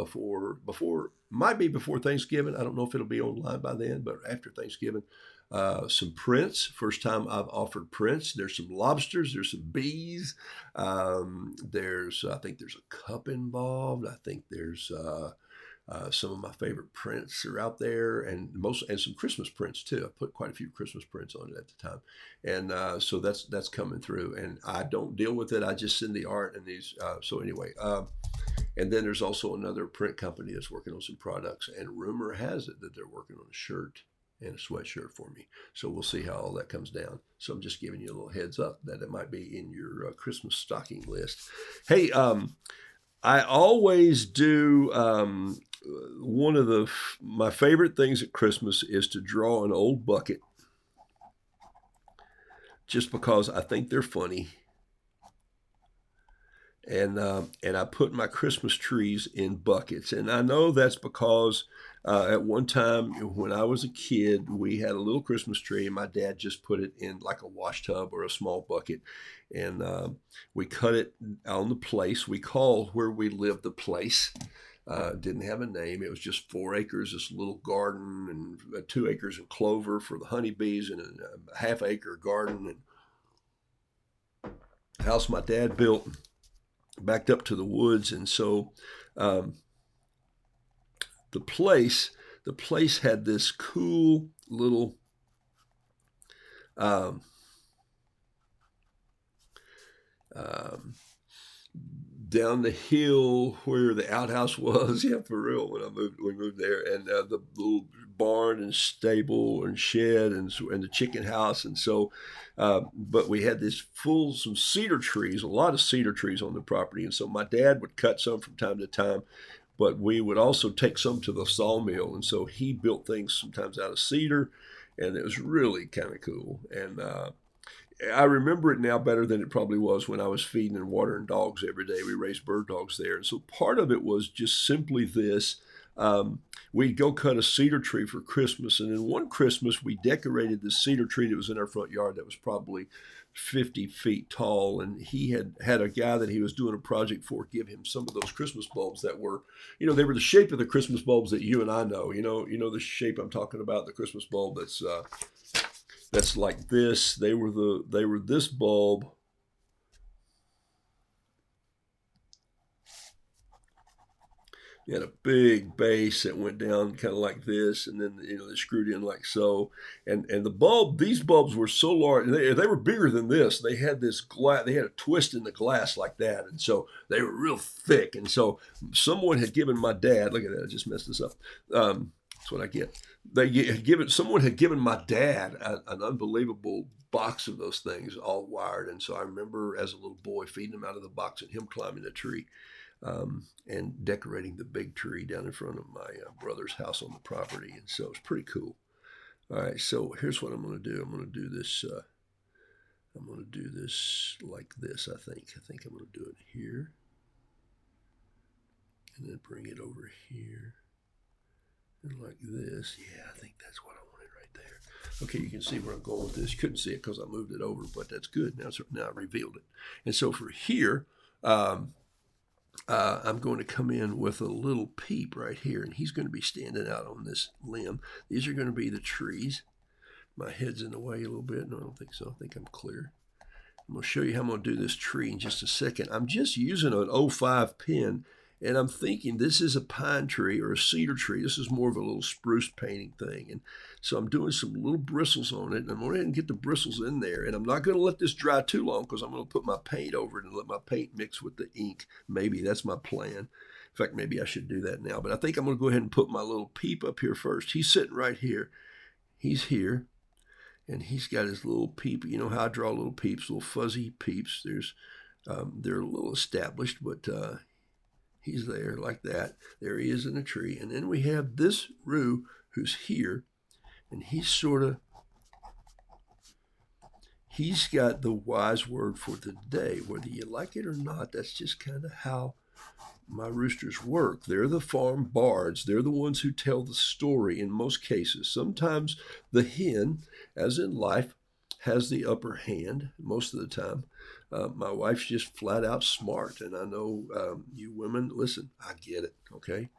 might be before Thanksgiving. I don't know if it'll be online by then, but after Thanksgiving. Some prints. First time I've offered prints. There's some lobsters. There's some bees. I think there's a cup involved. I think there's some of my favorite prints are out there, and some Christmas prints too. I put quite a few Christmas prints on it at the time, and so that's coming through. And I don't deal with it. I just send the art and these. So anyway, and then there's also another print company that's working on some products, and rumor has it that they're working on a shirt and a sweatshirt for me. So we'll see how all that comes down. So I'm just giving you a little heads up that it might be in your Christmas stocking list. Hey, I always do. One of my favorite things at Christmas is to draw an old bucket, just because I think they're funny. And I put my Christmas trees in buckets, and I know that's because at one time when I was a kid, we had a little Christmas tree, and my dad just put it in like a wash tub or a small bucket, and we cut it on the place we call where we live the place. Didn't have a name. It was just 4 acres, this little garden, and 2 acres in clover for the honeybees, and a half-acre garden and house my dad built, backed up to the woods. And so the place had this cool little um, um, down the hill where the outhouse was. Yeah, for real. We moved there, and the little barn and stable and shed and the chicken house, and so. But we had some cedar trees, a lot of cedar trees on the property, and so my dad would cut some from time to time. But we would also take some to the sawmill, and so he built things sometimes out of cedar, and it was really kind of cool. And I remember it now better than it probably was when I was feeding and watering dogs every day. We raised bird dogs there. And so part of it was just simply this. We'd go cut a cedar tree for Christmas. And then one Christmas, we decorated the cedar tree that was in our front yard that was probably 50 feet tall. And he had a guy that he was doing a project for give him some of those Christmas bulbs that were, they were the shape of the Christmas bulbs that you and I know. You know the shape I'm talking about, the Christmas bulb that's like this. They were this bulb. You had a big base that went down kind of like this, and then they screwed in like so. And these bulbs were so large, they were bigger than this. They had this glass, they had a twist in the glass like that, and so they were real thick. And so someone had given my dad, look at that, I just messed this up. That's what I get. Someone had given my dad an unbelievable box of those things, all wired. And so I remember as a little boy feeding him out of the box and him climbing the tree. And decorating the big tree down in front of my brother's house on the property. And so it's pretty cool. All right, so here's what I'm going to do. I'm going to do this. I'm going to do this like this, I think. I think I'm going to do it here. And then bring it over here. And like this. Yeah, I think that's what I wanted right there. Okay, you can see where I'm going with this. You couldn't see it because I moved it over, but that's good. Now I revealed it. And so for here, I'm going to come in with a little peep right here, and he's going to be standing out on this limb. These are going to be the trees. My head's in the way a little bit. No, I don't think so. I think I'm clear. I'm going to show you how I'm going to do this tree in just a second. I'm just using an 05 pen, and I'm thinking this is a pine tree or a cedar tree. This is more of a little spruce painting thing. And so I'm doing some little bristles on it, and I'm going to go ahead and get the bristles in there. And I'm not going to let this dry too long because I'm going to put my paint over it and let my paint mix with the ink. Maybe that's my plan. In fact, maybe I should do that now. But I think I'm going to go ahead and put my little peep up here first. He's sitting right here. He's here. And he's got his little peep. You know how I draw little peeps, little fuzzy peeps. They're a little established, but he's there like that. There he is in a tree. And then we have this Roo who's here. And he's got the wise word for the day. Whether you like it or not, that's just kind of how my roosters work. They're the farm bards. They're the ones who tell the story in most cases. Sometimes the hen, as in life, has the upper hand most of the time. My wife's just flat out smart. And I know you women, listen, I get it, okay?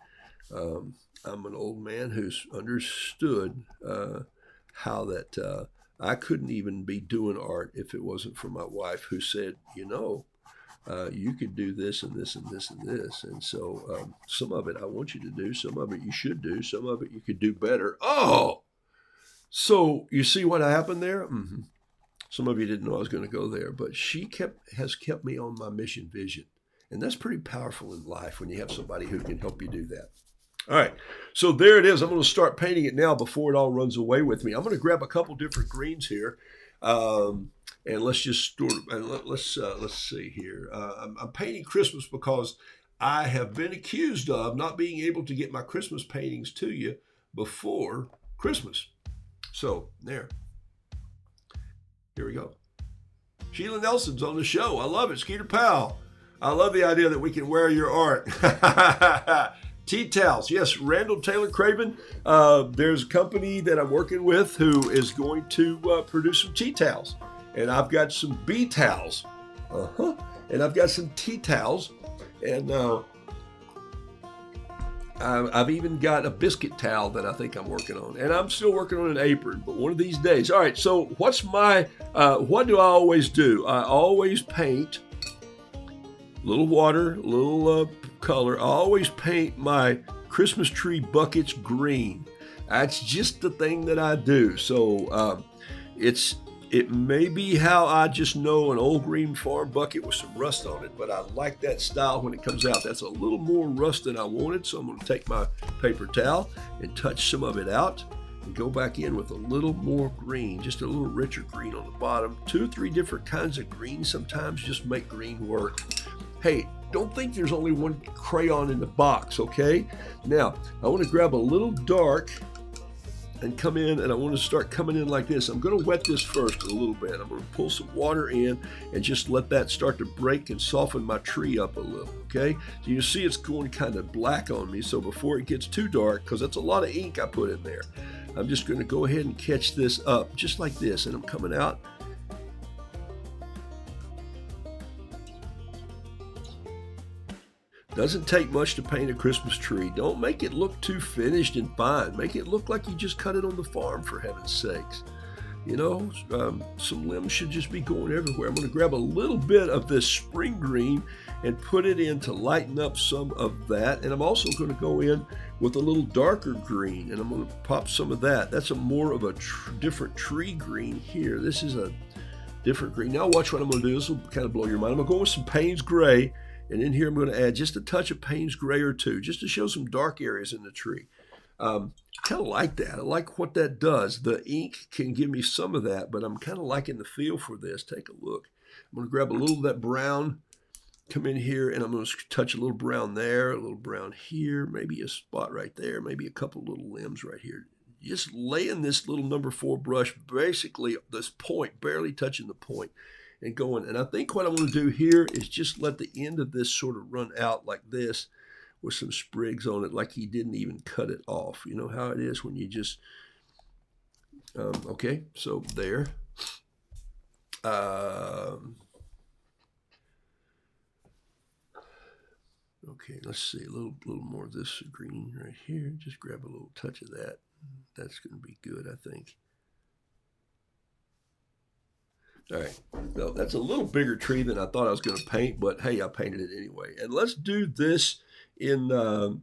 I'm an old man who's understood how that I couldn't even be doing art if it wasn't for my wife who said, you could do this and this and this and this. And so some of it I want you to do, some of it you should do, some of it you could do better. Oh, so you see what happened there? Mm-hmm. Some of you didn't know I was going to go there, but she has kept me on my mission vision. And that's pretty powerful in life when you have somebody who can help you do that. All right, so there it is. I'm going to start painting it now before it all runs away with me. I'm going to grab a couple different greens here, and let's just let's see here. I'm painting Christmas because I have been accused of not being able to get my Christmas paintings to you before Christmas. So there. Here we go. Sheila Nelson's on the show. I love it. Skeeter Powell. I love the idea that we can wear your art. Tea towels. Yes, Randall Taylor Craven. There's a company that I'm working with who is going to produce some tea towels. And I've got some bee towels. And I've got some tea towels. And I've even got a biscuit towel that I think I'm working on. And I'm still working on an apron, but one of these days. All right, so what do I always do? I always paint a little water, a little color. I always paint my Christmas tree buckets green. That's just the thing that I do. So it may be how I just know an old green farm bucket with some rust on it, but I like that style when it comes out. That's a little more rust than I wanted, so I'm going to take my paper towel and touch some of it out and go back in with a little more green, just a little richer green on the bottom. 2 or 3 different kinds of green sometimes just make green work. Hey, don't think there's only one crayon in the box, okay? Now, I want to grab a little dark and come in, and I want to start coming in like this. I'm going to wet this first a little bit. I'm going to pull some water in and just let that start to break and soften my tree up a little, okay? So you see it's going kind of black on me, so before it gets too dark, because that's a lot of ink I put in there, I'm just going to go ahead and catch this up just like this, and I'm coming out. Doesn't take much to paint a Christmas tree. Don't make it look too finished and fine. Make it look like you just cut it on the farm, for heaven's sakes. You know, some limbs should just be going everywhere. I'm going to grab a little bit of this spring green and put it in to lighten up some of that. And I'm also going to go in with a little darker green, and I'm going to pop some of that. That's a more of a different tree green here. This is a different green. Now watch what I'm going to do. This will kind of blow your mind. I'm going to go with some Payne's Gray. And in here, I'm going to add just a touch of Payne's Gray or two, just to show some dark areas in the tree. Kind of like that. I like what that does. The ink can give me some of that, but I'm kind of liking the feel for this. Take a look. I'm going to grab a little of that brown, come in here, and I'm going to touch a little brown there, a little brown here, maybe a spot right there, maybe a couple little limbs right here. Just laying this little number 4 brush, basically this point, barely touching the point, and going. And I think what I want to do here is just let the end of this sort of run out like this with some sprigs on it, like he didn't even cut it off. You know how it is when you just, okay, so there. Okay, let's see, a little more of this green right here. Just grab a little touch of that. That's going to be good, I think. All right, well, that's a little bigger tree than I thought I was going to paint, but hey, I painted it anyway. And let's do this in, ooh,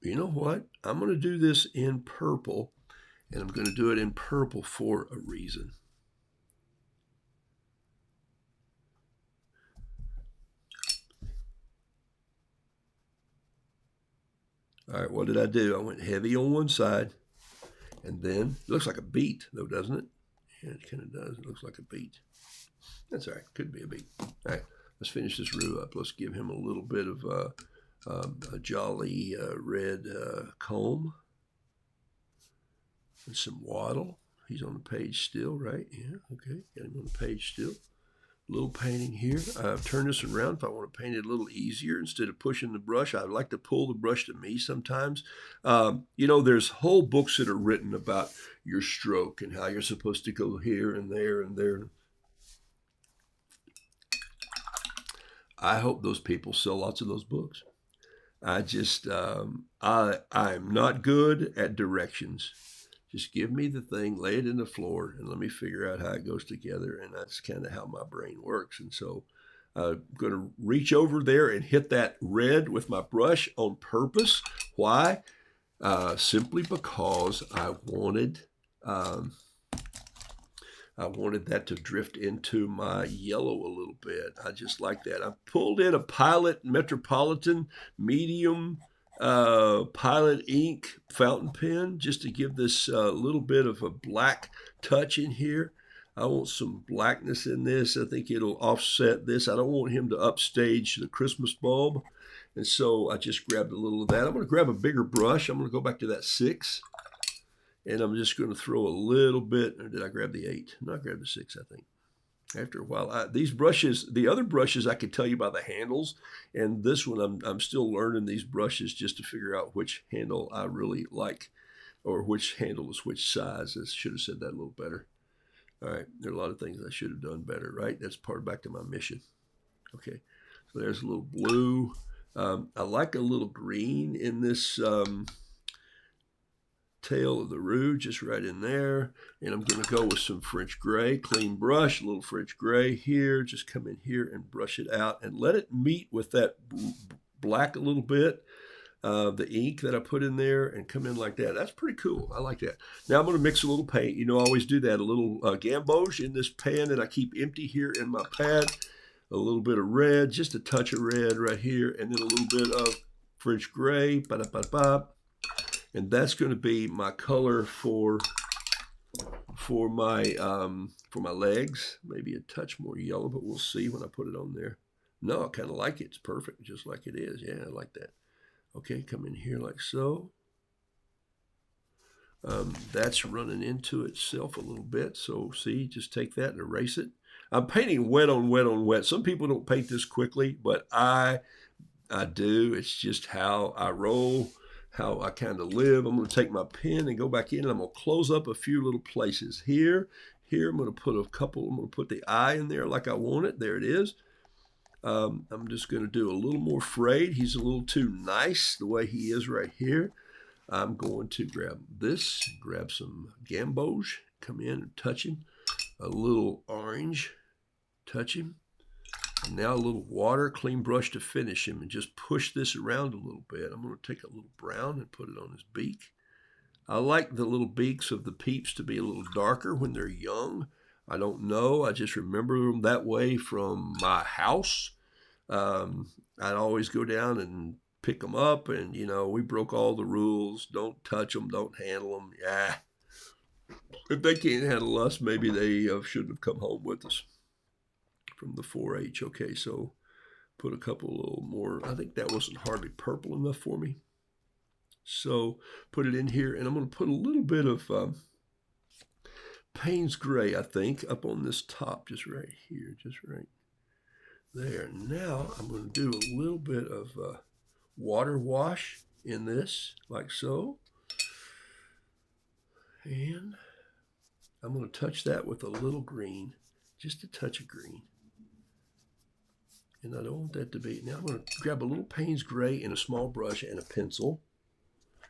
you know what? I'm going to do this in purple, and I'm going to do it in purple for a reason. All right, what did I do? I went heavy on one side. And then, it looks like a beet, though, doesn't it? Yeah, it kind of does. It looks like a beet. That's all right. Could be a beet. All right, let's finish this Roo up. Let's give him a little bit of a jolly red comb and some wattle. He's on the page still, right? Yeah, okay. Got him on the page still. Little painting here. I've turned this around if I want to paint it a little easier instead of pushing the brush. I like to pull the brush to me sometimes. You know, there's whole books that are written about your stroke and how you're supposed to go here and there and there. I hope those people sell lots of those books. I just, I'm not good at directions. Just give me the thing, lay it in the floor, and let me figure out how it goes together. And that's kind of how my brain works. And so I'm going to reach over there and hit that red with my brush on purpose. Why? Simply because I wanted that to drift into my yellow a little bit. I just like that. I pulled in a Pilot Metropolitan medium Pilot ink fountain pen just to give this little bit of a black touch in here. I want some blackness in this. I think it'll offset this. I don't want him to upstage the Christmas bulb. And so I just grabbed a little of that. I'm going to grab a bigger brush. I'm going to go back to that 6. And I'm just going to throw a little bit. Or did I grab the 8? No, I grabbed the 6, I think. After a while, these brushes, the other brushes I could tell you by the handles, and this one I'm still learning these brushes just to figure out which handle I really like, or which handle is which size. I should have said that a little better. All right, there are a lot of things I should have done better, right? That's part back to my mission. Okay, so there's a little blue. I like a little green in this tail of the Roo, just right in there. And I'm going to go with some French gray, clean brush, a little French gray here. Just come in here and brush it out and let it meet with that black a little bit, the ink that I put in there, and come in like that. That's pretty cool. I like that. Now I'm going to mix a little paint. You know, I always do that. A little gamboge in this pan that I keep empty here in my pad. A little bit of red, just a touch of red right here, and then a little bit of French gray. Ba-da-ba-ba. And that's going to be my color for my legs. Maybe a touch more yellow, but we'll see when I put it on there. No, I kind of like it. It's perfect, just like it is. Yeah, I like that. Okay, come in here like so. That's running into itself a little bit. So see, just take that and erase it. I'm painting wet on wet on wet. Some people don't paint this quickly, but I do. It's just how I roll, how I kind of live. I'm going to take my pen and go back in, and I'm going to close up a few little places here. Here, I'm going to put a couple. I'm going to put the eye in there like I want it. There it is. I'm just going to do a little more frayed. He's a little too nice the way he is right here. I'm going to grab this, grab some gamboge, come in and touch him. A little orange, touch him. And now a little water, clean brush to finish him, and just push this around a little bit. I'm going to take a little brown and put it on his beak. I like the little beaks of the peeps to be a little darker when they're young. I don't know. I just remember them that way from my house. I'd always go down and pick them up, and, you know, we broke all the rules. Don't touch them. Don't handle them. Yeah. If they can't handle us, maybe they shouldn't have come home with us from the 4-H. Okay, so put a couple little more. I think that wasn't hardly purple enough for me. So put it in here, and I'm going to put a little bit of Payne's Gray, I think, up on this top, just right here, just right there. Now I'm going to do a little bit of water wash in this, like so. And I'm going to touch that with a little green, just a touch of green. And I don't want that to be. Now I'm going to grab a little Payne's Gray and a small brush and a pencil.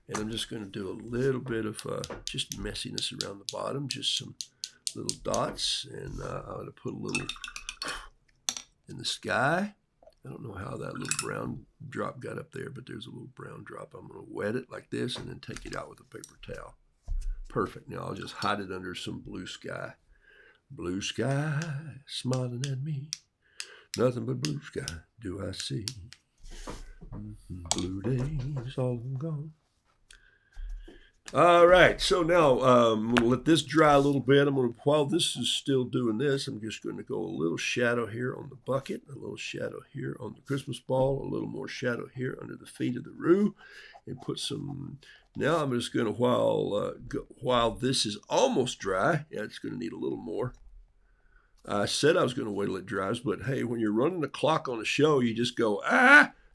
And I'm just going to do a little bit of just messiness around the bottom, just some little dots. And I'm going to put a little in the sky. I don't know how that little brown drop got up there, but there's a little brown drop. I'm going to wet it like this and then take it out with a paper towel. Perfect. Now I'll just hide it under some blue sky. Blue sky smiling at me. Nothing but blue sky do I see. Blue days all gone. All right, so now I'm going to let this dry a little bit. While this is still doing this, I'm just going to go a little shadow here on the bucket, a little shadow here on the Christmas ball, a little more shadow here under the feet of the Roo, and put some. Now I'm just going to, while this is almost dry, yeah, it's going to need a little more. I said I was going to wait till it dries, but hey, when you're running the clock on a show, you just go,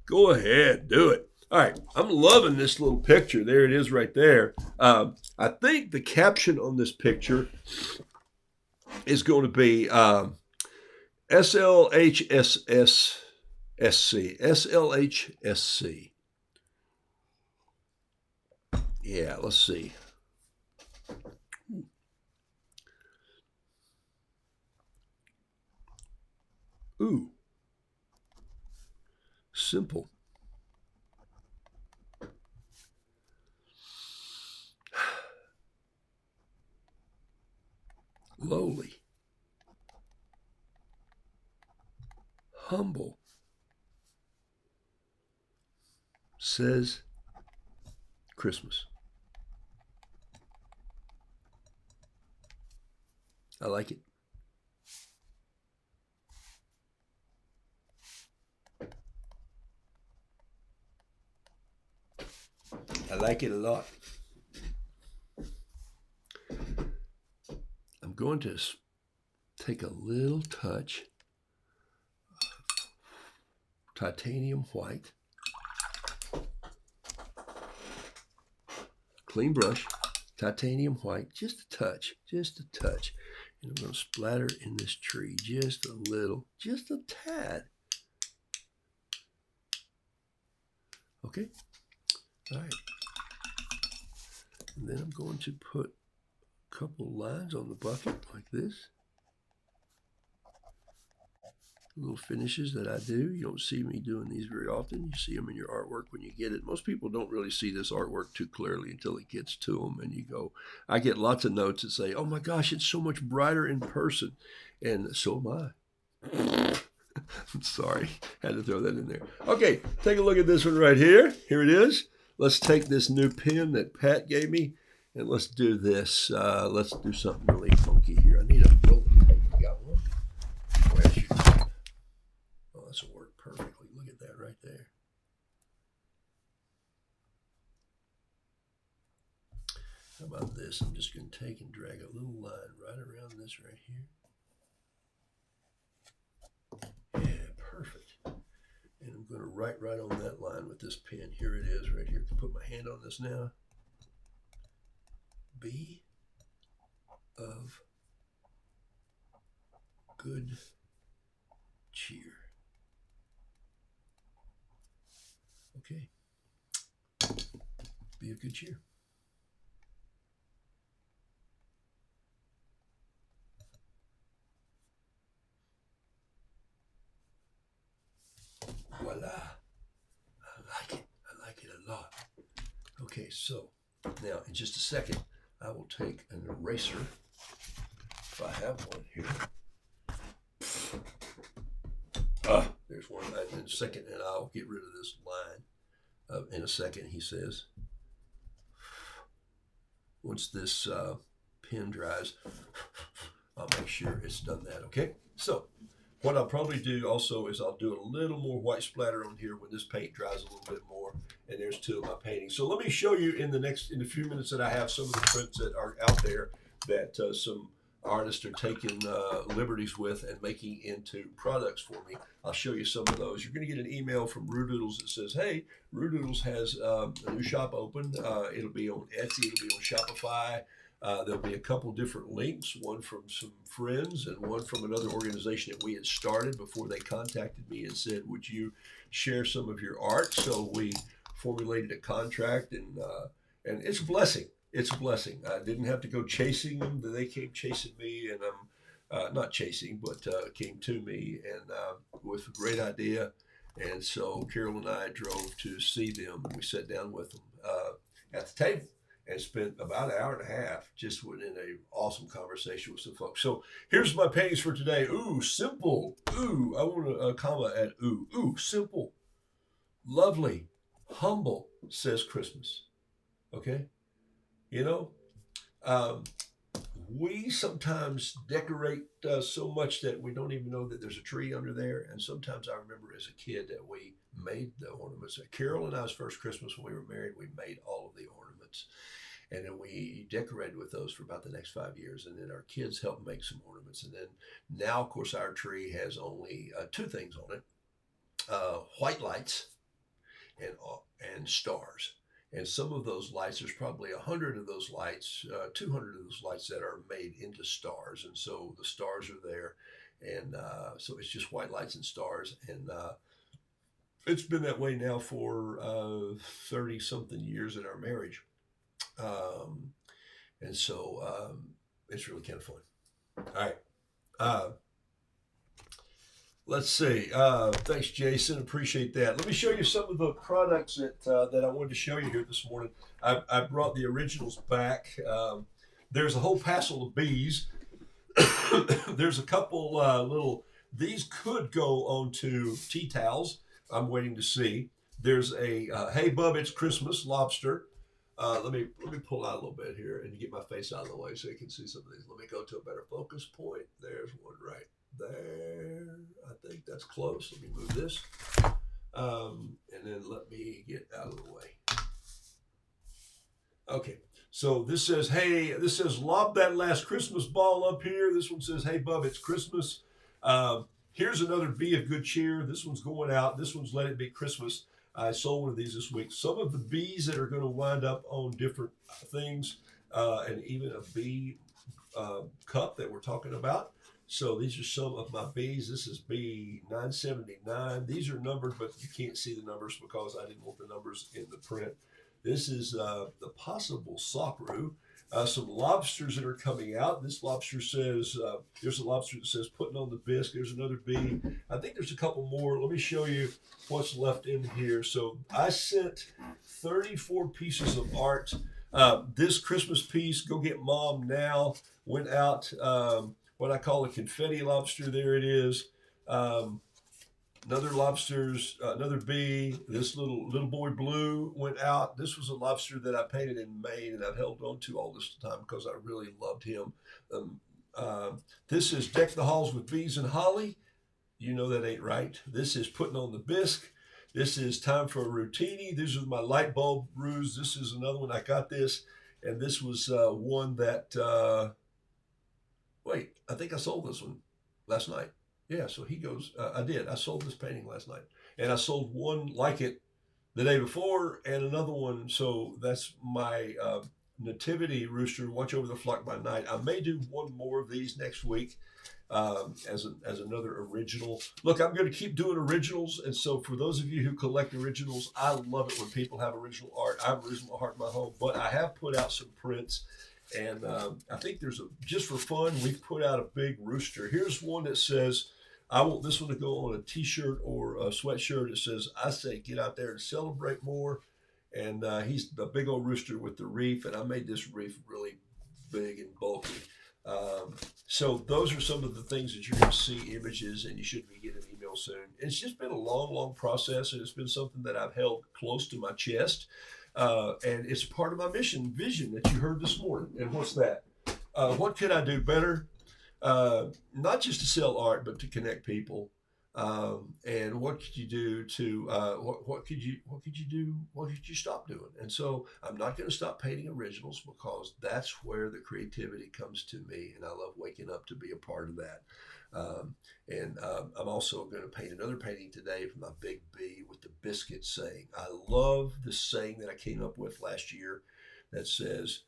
go ahead, do it. All right, I'm loving this little picture. There it is right there. I think the caption on this picture is going to be SLHSSC. SLHSC. Yeah, let's see. Ooh. Simple. Lowly, humble, says Christmas. I like it. I like it a lot. I'm going to take a little touch of titanium white. Clean brush, titanium white, just a touch, just a touch. And I'm going to splatter in this tree just a little, just a tad. Okay, all right. And then I'm going to put a couple lines on the bucket like this. Little finishes that I do. You don't see me doing these very often. You see them in your artwork when you get it. Most people don't really see this artwork too clearly until it gets to them, and you go, I get lots of notes that say, oh my gosh, it's so much brighter in person. And so am I. I'm sorry, had to throw that in there. Okay, take a look at this one right here. Here it is. Let's take this new pen that Pat gave me, and let's do this. Let's do something really funky here. I need a roller tape. You got one? Where's your tape? Oh, this will work perfectly. Look at that right there. about this? I'm just going to take and drag a little line right around this right here. Yeah, perfect. And I'm going to write right on that line with this pen. Here it is right here. I can put my hand on this now. Be of good cheer. Okay. Be of good cheer. Voila. I like it. I like it a lot. Okay, so now in just a second, I will take an eraser, if I have one here. There's one in a second, and I'll get rid of this line in a second, he says. Once this pen dries, I'll make sure it's done that, okay? So what I'll probably do also is I'll do a little more white splatter on here when this paint dries a little bit more. And there's two of my paintings. So let me show you in the few minutes that I have some of the prints that are out there that some artists are taking liberties with and making into products for me. I'll show you some of those. You're going to get an email from Roodoodles that says, hey, Roodoodles has a new shop open. It'll be on Etsy. It'll be on Shopify. There'll be a couple different links, one from some friends and one from another organization that we had started before they contacted me and said, would you share some of your art? So we formulated a contract, and it's a blessing. It's a blessing. I didn't have to go chasing them. They came chasing me, and I'm not chasing, but came to me and with a great idea. And so Carol and I drove to see them. We sat down with them at the table and spent about an hour and a half just in an awesome conversation with some folks. So here's my paintings for today. Ooh, simple. Ooh, I want a comma at ooh. Ooh, simple. Lovely. Humble, says Christmas. Okay? You know, we sometimes decorate so much that we don't even know that there's a tree under there. And sometimes I remember as a kid that we made the ornaments. Carol and I's first Christmas when we were married, we made all of the ornaments. And then we decorated with those for about the next 5 years. And then our kids helped make some ornaments. And then now, of course, our tree has only two things on it, white lights and stars. And some of those lights, there's probably 100 of those lights, 200 of those lights that are made into stars. And so the stars are there. And so it's just white lights and stars. And it's been that way now for 30-something years in our marriage. And so it's really kind of fun. All right. Let's see. Thanks, Jason. Appreciate that. Let me show you some of the products that I wanted to show you here this morning. I brought the originals back. There's a whole passel of bees. There's a couple these could go onto tea towels. I'm waiting to see. There's a Hey Bub, It's Christmas lobster. Let me pull out a little bit here and get my face out of the way so you can see some of these. Let me go to a better focus point. There's one right there. I think that's close. Let me move this. And then let me get out of the way. Okay. So this says, lob that last Christmas ball up here. This one says, hey, bub, it's Christmas. Here's another Be of Good Cheer. This one's going out. This one's Let It Be Christmas. I sold one of these this week. Some of the bees that are going to wind up on different things, and even a bee cup that we're talking about. So these are some of my bees. This is bee 979. These are numbered, but you can't see the numbers because I didn't want the numbers in the print. This is the possible sock roo. Some lobsters that are coming out. This lobster says, there's a lobster that says putting on the bisque. There's another bee. I think there's a couple more. Let me show you what's left in here. So I sent 34 pieces of art. This Christmas piece, Go Get Mom Now, went out. What I call a confetti lobster. There it is. Another lobster's, another bee. This little boy blue went out. This was a lobster that I painted in Maine and I've held on to all this time because I really loved him. This is Deck the Halls with Bees and Holly. You know that ain't right. This is Putting on the Bisque. This is Time for a Routini. These are my light bulb roos. This is another one. I got this And this was one that wait, I think I sold this one last night. Yeah, so he goes, I did. I sold this painting last night, and I sold one like it the day before, and another one. So that's my nativity rooster. Watch over the flock by night. I may do one more of these next week as another original. Look, I'm going to keep doing originals, and so for those of you who collect originals, I love it when people have original art. I have original art in my home, but I have put out some prints. And I think there's a just for fun, we've put out a big rooster. Here's one that says, I want this one to go on a t-shirt or a sweatshirt. It says, I say, get out there and celebrate more. And he's the big old rooster with the reef. And I made this reef really big and bulky. Um, so those are some of the things that you're going to see images, and you should be getting an email soon. It's just been a long, long process, and it's been something that I've held close to my chest. And it's part of my mission vision that you heard this morning. And what's that? What could I do better? Not just to sell art, but to connect people. And what could you do to what could you do? What could you stop doing? And so I'm not going to stop painting originals because that's where the creativity comes to me, and I love waking up to be a part of that. I'm also going to paint another painting today from my big B with the biscuit saying. I love the saying that I came up with last year that says,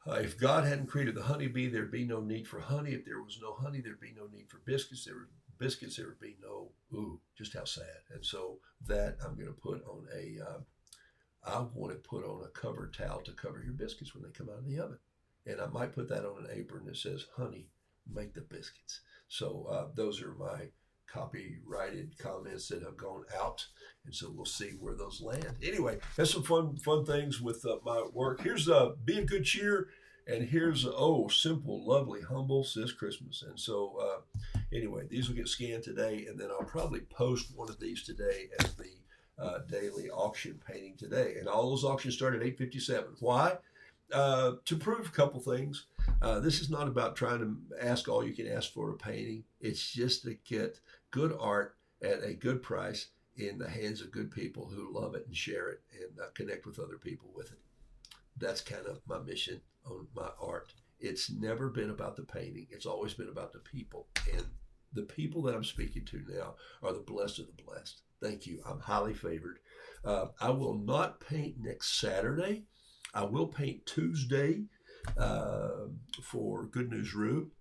if God hadn't created the honeybee, there'd be no need for honey. If there was no honey, there'd be no need for biscuits. There would biscuits, there would be no, ooh, just how sad. And so that I'm going to put on I want to put on a cover towel to cover your biscuits when they come out of the oven. And I might put that on an apron that says, honey, make the biscuits. So those are my copyrighted comments that have gone out. And so we'll see where those land. Anyway, that's some fun things with my work. Here's Be of Good Cheer. And here's, oh, simple, lovely, humble, says Christmas. And so, anyway, these will get scanned today. And then I'll probably post one of these today as the daily auction painting today. And all those auctions start at 8:57. Why? To prove a couple things. This is not about trying to ask all you can ask for a painting. It's just to get good art at a good price in the hands of good people who love it and share it and connect with other people with it. That's kind of my mission on my art. It's never been about the painting. It's always been about the people. And the people that I'm speaking to now are the blessed of the blessed. Thank you. I'm highly favored. I will not paint next Saturday. I will paint Tuesday for Good News Roo.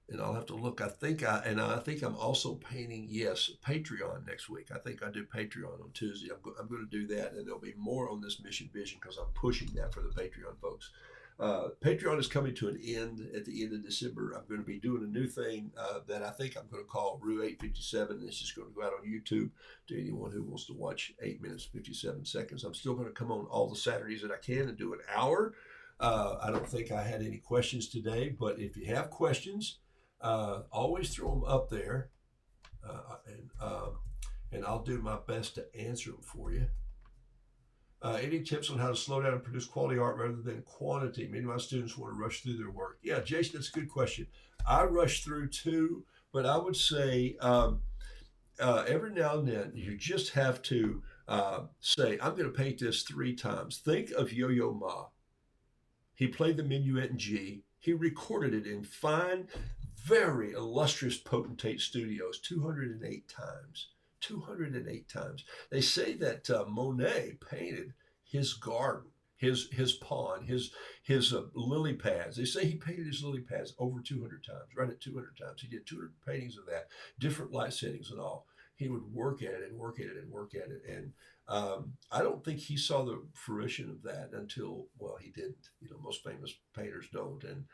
And I'll have to look. I think I'm also painting. Yes, Patreon next week. I think I do Patreon on Tuesday. I'm going to do that, and there'll be more on this mission vision because I'm pushing that for the Patreon folks. Patreon is coming to an end at the end of December. I'm going to be doing a new thing that I think I'm going to call Roo 857. It's just going to go out on YouTube to anyone who wants to watch 8 minutes 57 seconds. I'm still going to come on all the Saturdays that I can and do an hour. I don't think I had any questions today, but if you have questions, always throw them up there, and I'll do my best to answer them for you. Any tips on how to slow down and produce quality art rather than quantity? Many of my students want to rush through their work. Yeah, Jason, that's a good question. I rush through too, but I would say every now and then you just have to say, I'm going to paint this 3 times. Think of Yo-Yo Ma. He played the minuet in G. He recorded it in fine, very illustrious potentate studios 208 times. 208 times. They say that Monet painted his garden, his pond, his lily pads. They say he painted his lily pads over 200 times, right at 200 times. He did 200 paintings of that, different light settings and all. He would work at it and work at it and work at it. And I don't think he saw the fruition of that until, well, he didn't. You know, most famous painters don't. And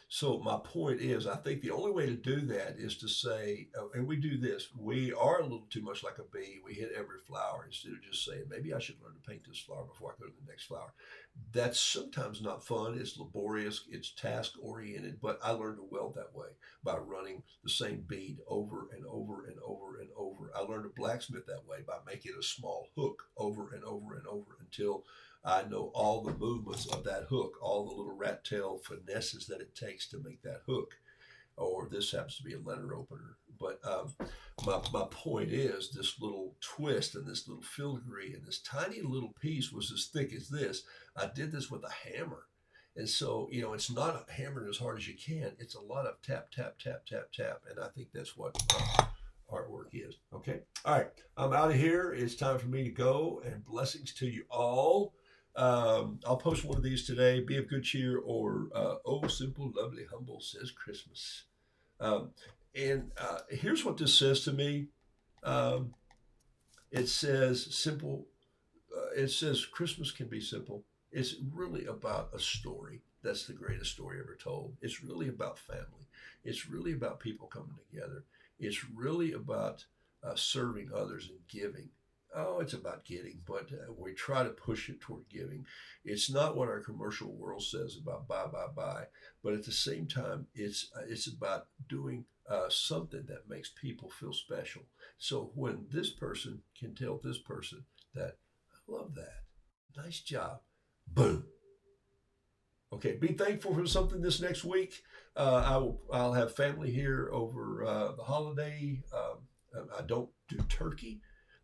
so my point is, I think the only way to do that is to say, and we do this, we are a little too much like a bee. We hit every flower instead of just saying, maybe I should learn to paint this flower before I go to the next flower. That's sometimes not fun. It's laborious. It's task oriented, but I learned to weld that way by running the same bead over and over and over and over. I learned to blacksmith that way by making a small hook over and over and over until I know all the movements of that hook, all the little rat tail finesses that it takes to make that hook. or this happens to be a letter opener. But my point is this little twist and this little filigree and this tiny little piece was as thick as this. I did this with a hammer. And so, it's not hammering as hard as you can. It's a lot of tap, tap, tap, tap, tap. And I think that's what artwork is. Okay. All right. I'm out of here. It's time for me to go. And blessings to you all. I'll post one of these today. Be of good cheer, or oh, simple, lovely, humble, says Christmas. And here's what this says to me. It says simple. It says Christmas can be simple. It's really about a story. That's the greatest story ever told. It's really about family. It's really about people coming together. It's really about serving others and giving. Oh, it's about getting, but we try to push it toward giving. It's not what our commercial world says about buy, buy, buy, but at the same time, it's about doing something that makes people feel special. So when this person can tell this person that, I love that, nice job, boom. Okay, be thankful for something this next week. I'll have family here over the holiday. I don't do turkey.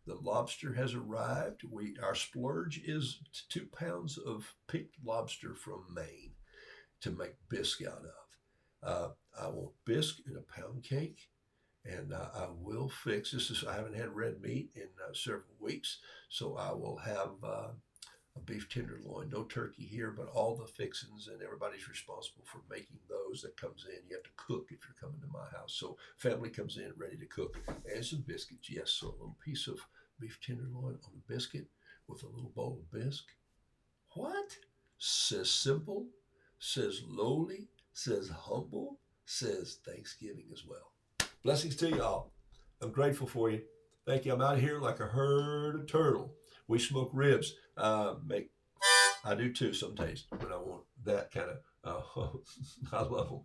The lobster has arrived. Our splurge is 2 pounds of picked lobster from Maine to make bisque out of. I want bisque in a pound cake, and I will fix this. I haven't had red meat in several weeks, so I will have a beef tenderloin. No turkey here, but all the fixings, and everybody's responsible for making those. That comes in. You have to cook if you're coming to my house. So family comes in ready to cook, and some biscuits. Yes, so a little piece of beef tenderloin on a biscuit with a little bowl of bisque. What? Says simple, says lowly, says humble, says Thanksgiving as well. Blessings to you all. I'm grateful for you. Thank you. I'm out of here like a herd of turtle. We smoke ribs. I do too some days when I want that kind of. I love them.